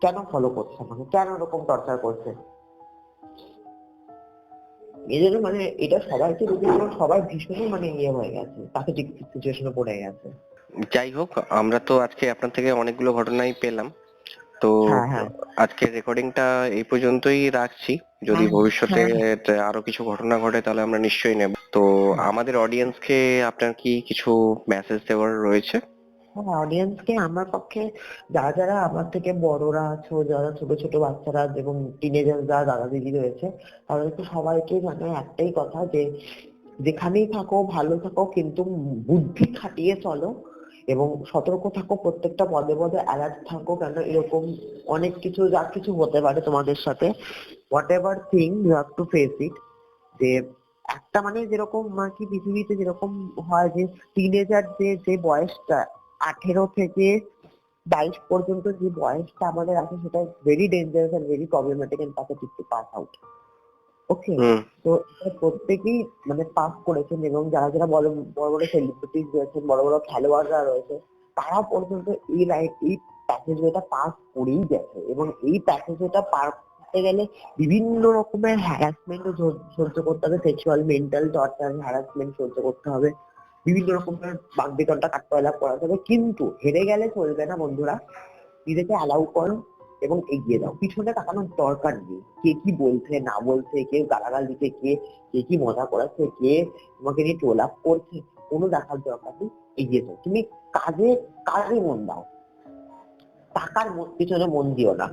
কেন ফলো করছে আমাকে, কেন এরকম টর্চার করছে। এই জন্য মানে এটা সবাইকে দেখে সবাই ভীষণই মানে ইয়ে হয়ে গেছে, তাকে সিচুয়েশনে পড়ে গেছে। যাই হোক, আমরা তো আজকে আপনার থেকে অনেকগুলো ঘটনাই পেলাম। তো হ্যাঁ হ্যাঁ আজকের রেকর্ডিংটা এই পর্যন্তই রাখছি। যদি হ্যাঁ ভবিষ্যতে হ্যাঁ আরো কিছু ঘটনা ঘটে তাহলে আমরা নিশ্চয়ই নেব। তো আমাদের অডিয়েন্সকে আপনার কি কিছু মেসেজ দেওয়ার রয়েছে? হ্যাঁ, অডিয়েন্সকে আমার পক্ষে যারা যারা আমার থেকে বড়রা আছো, যারা ছোট ছোট বাচ্চারা এবং টিনেজার যারা দাদা দিদি রয়েছে, তাদেরকে সবাইকে জানাই একটাই কথা যে যেখানেই থাকো ভালো থাকো, কিন্তু বুদ্ধি খাটিয়ে চলো এবং সতর্ক থাকো, প্রত্যেকটা পদে পদে অ্যালার্ট থাকো, কেন এরকম অনেক কিছু যা কিছু হতে পারে তোমাদের সাথে। Whatever thing you have to face it. যে একটা মানে যেরকম আর কি পৃথিবীতে যেরকম হয় যে টিনেজার যে যে বয়সটা 18 থেকে 22 পর্যন্ত যে বয়সটা আমাদের আছে সেটা very dangerous and very problematic and pathetic to pass out. Okay, hmm. তো এটা প্রত্যেকেই মানে পাস করেছেন এবং যারা যারা বড় বড় বড় সেলিব্রিটিজ রয়েছেন, বড় বড় খেলোয়াড়রা রয়েছে, তারা পর্যন্ত এই প্যাকেজটা পাস করেই গেছে এবং এই প্যাকেজটা পার করতে গেলে বিভিন্ন রকমের হ্যারাসমেন্ট সহ্য করতে হবে, সেক্সুয়াল মেন্টাল টর্চার হ্যারাসমেন্ট সহ্য করতে হবে, বিভিন্ন রকমের বাগবিতণ্ডা কাঠকয়লা করাতে হবে, কিন্তু হেরে গেলে চলবে না বন্ধুরা। নিজেকে অ্যালাউ করো এবং এগিয়ে যাও, পিছনে তাকানোর দরকার নেই। কে কি বলছে না বলছে, কেউ গালাগাল দিচ্ছে, কে কি মজা করাচ্ছে, কে তোমাকে নিয়ে টোল আপ করছে, কোনো দেখার দরকার নেই। এগিয়ে যাও, তুমি কাজে কাজে মন দাও, টাকার পিছনে মন দিও না।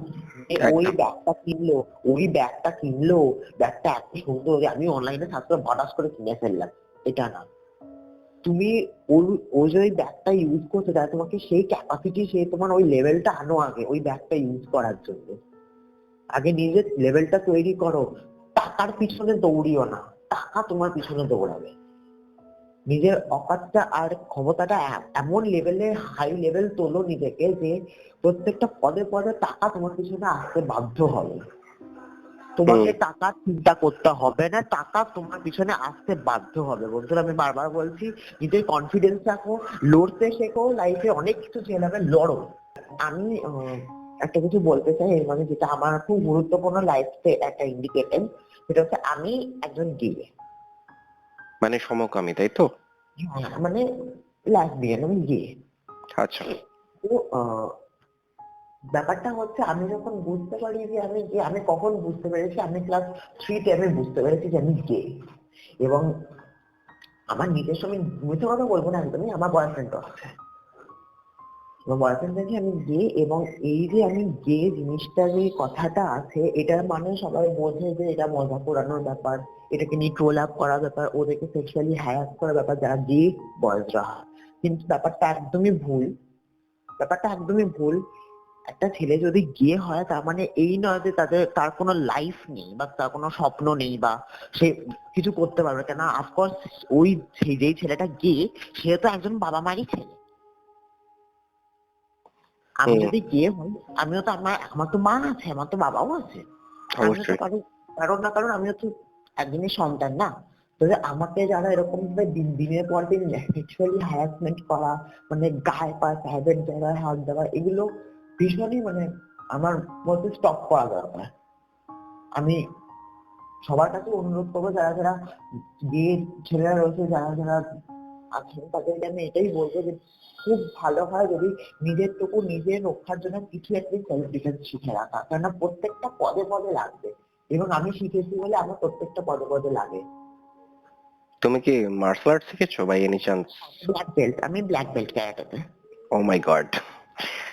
ওই একদম। ব্যাগটা কিনলো, ব্যাগটা এত সুন্দর যে আমি অনলাইনে থাকতে হঠাৎ করে কিনে ফেললাম, এটা না। তুমি ও যে ওই ব্যাগটা ইউজ করছে তাহলে তোমাকে সেই ক্যাপাসিটি, সেই তোমার ওই লেভেলটা আনো আগে ওই ব্যাগটা ইউজ করার জন্য। আগে নিজের লেভেলটা তৈরি করো, টাকার পিছনে দৌড়িও না, টাকা তোমার পিছনে দৌড়াবে। নিজের অকাতটা আর ক্ষমতাটা এমন লেভেলে হাই লেভেল তোলো নিজেকে যে প্রত্যেকটা পদে পদে টাকা তোমার পিছনে আসতে বাধ্য হবে। তোমাকে টাকা চিন্তা করতে হবে না, টাকা তোমার পিছনে আসতে বাধ্য হবে। বন্ধুরা আমি বারবার বলছি, নিজের কনফিডেন্স রাখো, লড়তে শেখো, লাইফে অনেক কিছু ছেলেমেয়ে লড়ো। আমি একটা কিছু বলতে চাই এর মানে, যেটা আমার খুব গুরুত্বপূর্ণ লাইফে একটা ইন্ডিকেটর, সেটা হচ্ছে আমি একজন গে। মানে সমকামী, তাই তো? মানে লেসবিয়ান, আমি গে। আচ্ছা। তো ব্যাপারটা হচ্ছে আমি যখন বুঝতে পারি যে আমি গে, আমি কখন বুঝতে পেরেছি, আমি ক্লাস 3-তে আমি বুঝতে পেরেছি যে আমি গে। এবং আমার নিজস্ব, আমি মিথ্যে কথা বলবো না একদমই, আমার বয়ফ্রেন্ডও আছে। আমার বয়ফ্রেন্ড দেখে আমি গে, এবং এই যে আমি গে জিনিসটা, যে কথাটা আছে, এটা মানে সবাই বোঝে যে এটা মজা করানোর ব্যাপার, এটাকে নিয়ে ট্রোল আপ করার ব্যাপার, ওদেরকে সেক্সুয়ালি হ্যারাস করার ব্যাপার যারা গে বয়েজরা হয়। কিন্তু ব্যাপারটা একদমই ভুল, ব্যাপারটা একদমই ভুল। একটা ছেলে যদি গে হয় তার মানে এই নয় যে তার কোনো লাইফ নেই বা তার কোনো স্বপ্ন নেই বা সে কিছু করতে পারবে, কেন অফকোর্স ওই যেই ছেলেটা গে, সে তো একজন বাবা মারই ছেলে। আমি যদি গে হই, আমিও তো আমার তো মা আছে, আমার তো বাবাও আছে, আমিও তো অবশ্যই। কারণ না কারণ আমিও তো একদিনের সন্তান না। তবে আমাকে যারা এরকম ভাবে দিনের পর দিন সেক্সুয়ালি হ্যারাসমেন্ট করা, মানে গায়ে পায়ে প্রাইভেট জায়গায় হাত দেওয়া, এগুলো ভীষণই মানে আমার মধ্যে স্টপ করা দরকার। আমি সবার কাছে অনুরোধ করবো, যারা যারা বিয়ে ছেলেরা রয়েছে, যারা যারা আছেন, তাদেরকে আমি এটাই বলবো যে খুব ভালো হয় যদি নিজের রক্ষার জন্য কিছু একটা সেলফ ডিফেন্স শিখে রাখা, কেননা প্রত্যেকটা পদে পদে লাগবে। এবং আমি শিখেছি বলে আমার প্রত্যেকটা পদে পদে লাগে। তুমি কি মার্শাল আর্ট শিখেছো বাই এনি চান্স? আমি ব্ল্যাক বেল্ট ক্যারাটেতে। ও মাই গড।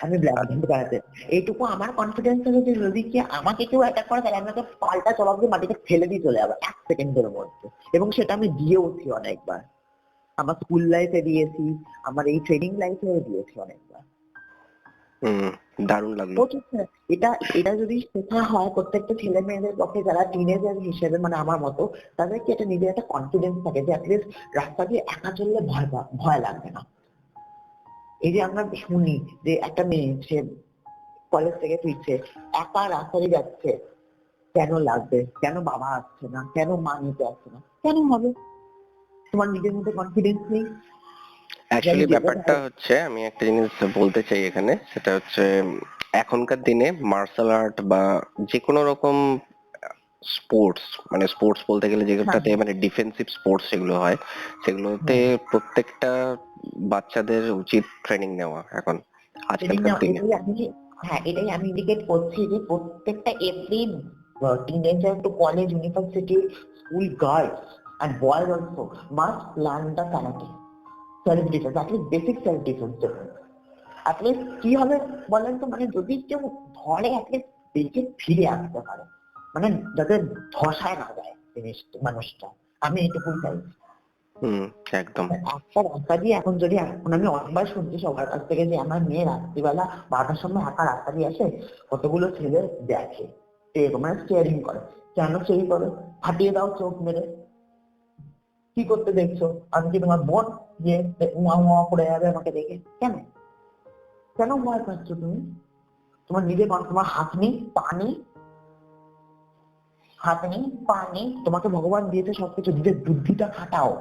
আমি ব্ল্যাক বেল্ট ক্যারাটে। এইটুকু আমার কনফিডেন্স আছে যে যদি কি আমাকে কেউ অ্যাটাক করে, তাহলে আমি ওকে পাল্টা জবাব দিয়ে মাটিতে ফেলে দিয়ে চলে যাবো 1 সেকেন্ডের মধ্যে। এবং সেটা আমি দিয়েওছি অনেকবার, আমার স্কুল লাইফে দিয়েছি, আমার এই ট্রেনিং লাইফেও দিয়েছি অনেকবার। হুম, দারুণ লাগলো। প্রচুর এটা এটা যদি শেখা হয় প্রত্যেকটা ছেলে মেয়েদের পক্ষে, যারা টিনেজার হিসেবে মানে আমার মতো, তাদেরকে এটা নিজের একটা কনফিডেন্স থাকে যে অ্যাটলিস্ট রাস্তা দিয়ে একা চললে ভয় লাগবে না। এই যে আমরা শুনি যে একটা মেয়ে, সে কলেজ থেকে ফিরছে, একা রাস্তা দিয়ে যাচ্ছে, কেন লাগবে, কেন বাবা আসছে না, কেন মা নিতে আসছে না, কেন হবে? তোমার নিজের মধ্যে কনফিডেন্স নেই যে আমি অ্যাকচুয়ালি যেতে ব্যাপারটা পারবো? হচ্ছে, আমি একটা জিনিস বলতে চাই এখানে, সেটা হচ্ছে এখনকার দিনে মার্শাল আর্ট বা যে কোনো রকম স্পোর্টস, মানে স্পোর্টস বলতে গেলে হ্যাঁ, যেটাতে মানে ডিফেন্সিভ স্পোর্টস যেগুলো হয়, সেগুলোতে প্রত্যেকটা বাচ্চাদের উচিত ট্রেনিং নেওয়া এখন আজকালকার দিনে। এটাই আমি ইন্ডিকেট করছি যে প্রত্যেকটা every teenager to college, university, school girls and boys also must learn the karate, self defence, at least basic self defence. At least কি হবে বলেন তো, মানে যদি কেউ ধরে অ্যাটলিস্ট বেঁচে ফিরে আসতে পারে, মানে যাতে ধসায় না যায় মানুষটা, আমি এটুকুই চাই। হুম, একদম। একটা রাস্তা দিয়ে এখন আমি অনেকবার শুনছি সবার কাছ থেকে যে আমার মেয়ে রাত্রিবেলা 12টার সময় একা রাস্তা দিয়ে আসে, কতগুলো ছেলে দেখে, এরকম মানে স্টিয়ারিং করে। কেন সেই করে? ফাটিয়ে দাও চোখ মেরে। কি করতে দেখছো? আমি কি তোমার বোন যে উয়া উয়া করে যাবে আমাকে দেখে? কেন কেন ভয় পাচ্ছ তুমি? তোমার নিজে তোমার হাত নেই, পা নেই, তোমাকে ভগবান দিয়েছে সবকিছু, নিজের বুদ্ধিটা খাটাও।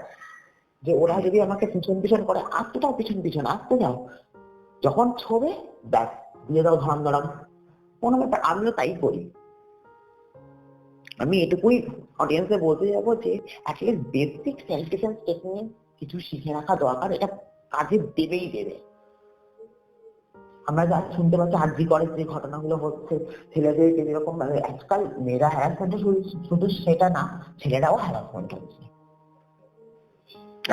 যে ওরা যদি আমাকে পিছন পিছন করে, আসতে দাও, পিছন পিছন আসতে দাও, যখন ছোবে ব্যাস দিয়ে দাও ধরাম ধরাম, কোনো ব্যাপার। আমিও তাই করি। আমি এটুকুই অডিয়েন্সে বলতে যাবো যে at least basic self defence technique কিছু শিখে রাখা দরকার, এটা কাজে দেবেই দেবে। আমরা যা শুনতে পাচ্ছি আরজি করে যে ঘটনাগুলো হচ্ছে, ছেলেদেরকে যেরকম মানে আজকাল মেয়েরা হ্যারাসমেন্ট, শুধু সেটা না, ছেলেরাও হ্যারাসমেন্ট হচ্ছে।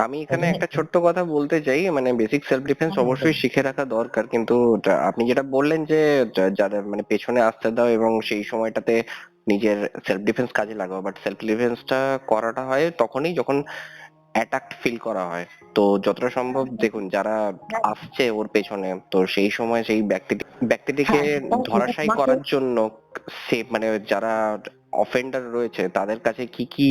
আমি এখানে একটা ছোট্ট কথা বলতে চাই, মানে বেসিক সেলফ ডিফেন্স অবশ্যই শিখে রাখা দরকার, কিন্তু আপনি যেটা বললেন যে যাদের মানে পেছনে আসতে দাও এবং সেই সময়টাতে নিজের সেলফ ডিফেন্স কাজে লাগাও, বাট সেলফ ডিফেন্সটা করাটা হয় তখনই যখন অ্যাটাকড ফিল করা হয়। তো যতটা সম্ভব দেখুন, যারা আসছে ওর পেছনে, তো সেই সময় সেই ব্যক্তিটিকে হ্যাঁ, ধরাশায়ী তোমাকে করার জন্য সে মানে যারা অফেন্ডার রয়েছে তাদের কাছে কি কি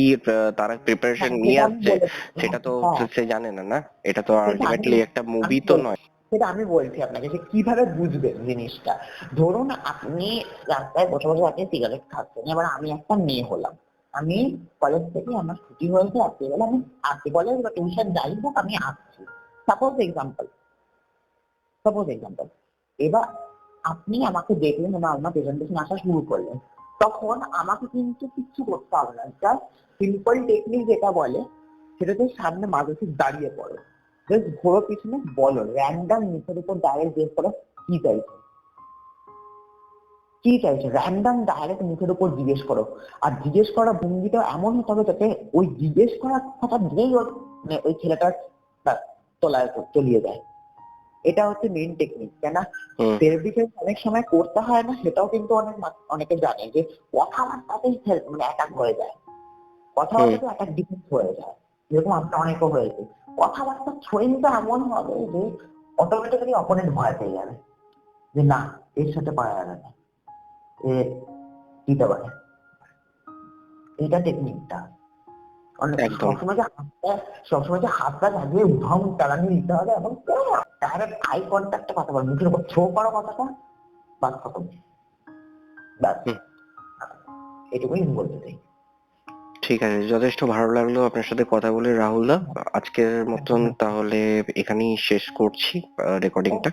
তারা প্রিপারেশন নিয়ে যেটা আমি আসছে, বলে সেটা তো হ্যাঁ, সে জানে না, না? এটা তো সেটা আমি আলটিমেটলি একটা মুভি আমি তো বল- নয়। সেটা আমি বলছি আপনাকে যে কিভাবে বুঝবেন জিনিসটা। ধরুন আপনি রাস্তায় বসে বসে আপনি সিগারেট খাচ্ছেন, এবার আমি একটা মেয়ে হলাম, আমি কলেজ থেকে আমার ছুটি হয়েছে, রাত্রিবেলা আমি আসছি, কলেজ বা টিউশন যাই হোক আমি আসছি, সাপোজ এক্সাম্পল। এবার আপনি আমাকে দেখলেন এবং আমার প্রেজেন্টেশন আসা শুরু করলেন, তখন আমাকে কিন্তু কিছু করতে হবে না, জাস্ট সিম্পল টেকনিক যেটা বলে সেটাতে সামনে মাঝে দাঁড়িয়ে পড়ো, জাস্ট ঘোরো পিছনে, বলো র্যান্ডম মুখের উপর ডাইরেক্ট জিজ্ঞেস করো কি চাইছো, র্যান্ডম ডাইরেক্ট মুখের উপর জিজ্ঞেস করো। আর জিজ্ঞেস করার ভঙ্গিটা এমন হতে হবে যাতে ওই জিজ্ঞেস করার কথা দিয়েই মানে ওই ছেলেটার তলায় চলিয়ে দেয়। এটা হচ্ছে মেইন টেকনিক। কেন সেলফ ডিফেন্স অনেক সময় করতে হয় না, সেটাও কিন্তু অনেকে জানে যে কথাবার্তাতেই মানে অ্যাটাক হয়ে যায়, কথাবার্তাতে অ্যাটাক ডিফেন্স হয়ে যায়, যেরকম আমরা অনেকও হয়েছে। কথাবার্তা ছড়িয়ে এমন হবে যে অটোমেটিক্যালি অপোনেন্ট ভয় পেয়ে যাবে যে না এর সাথে পারা যাবে না, এ দিতে পারে। এইটা টেকনিকটা। সবসময় যে হাতটা লাগিয়ে উঠাম টানানি দিতে হবে এবং ডাইরেক্ট আই কন্ট্যাক্টে কথা বল, মুখের উপর থ্রো করো কথাটা, বাদ খতম। ব্যাস এটুকুই আমি বলতে চাই। ঠিক আছে, যথেষ্ট ভালো লাগলো আপনার সাথে কথা বলে রাহুল দা। আজকের মতন তাহলে এখানেই শেষ করছি রেকর্ডিংটা।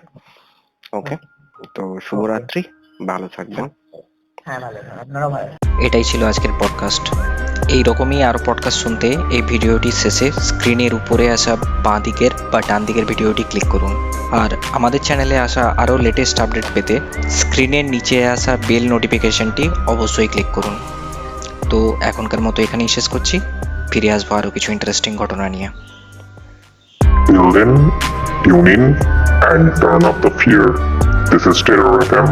ওকে, তো শুভরাত্রি, ভালো থাকবেন। হ্যাঁ ভালো, আপনারাও ভালো। এটাই ছিল আজকের পডকাস্ট। এই রকমই আরও পডকাস্ট শুনতে এই ভিডিওটির শেষে স্ক্রিনের উপরে আসা বাঁ দিকের বা ডান দিকের ভিডিওটি ক্লিক করুন। আর আমাদের চ্যানেলে আসা আরও লেটেস্ট আপডেট পেতে স্ক্রিনের নিচে আসা বেল নোটিফিকেশনটি অবশ্যই ক্লিক করুন। তো এখনকার মতো এখানেই শেষ করছি, ফিরে আসবো আরও কিছু ইন্টারেস্টিং ঘটনা নিয়ে। Till then, tune in and turn up the fear. This is Terror FM.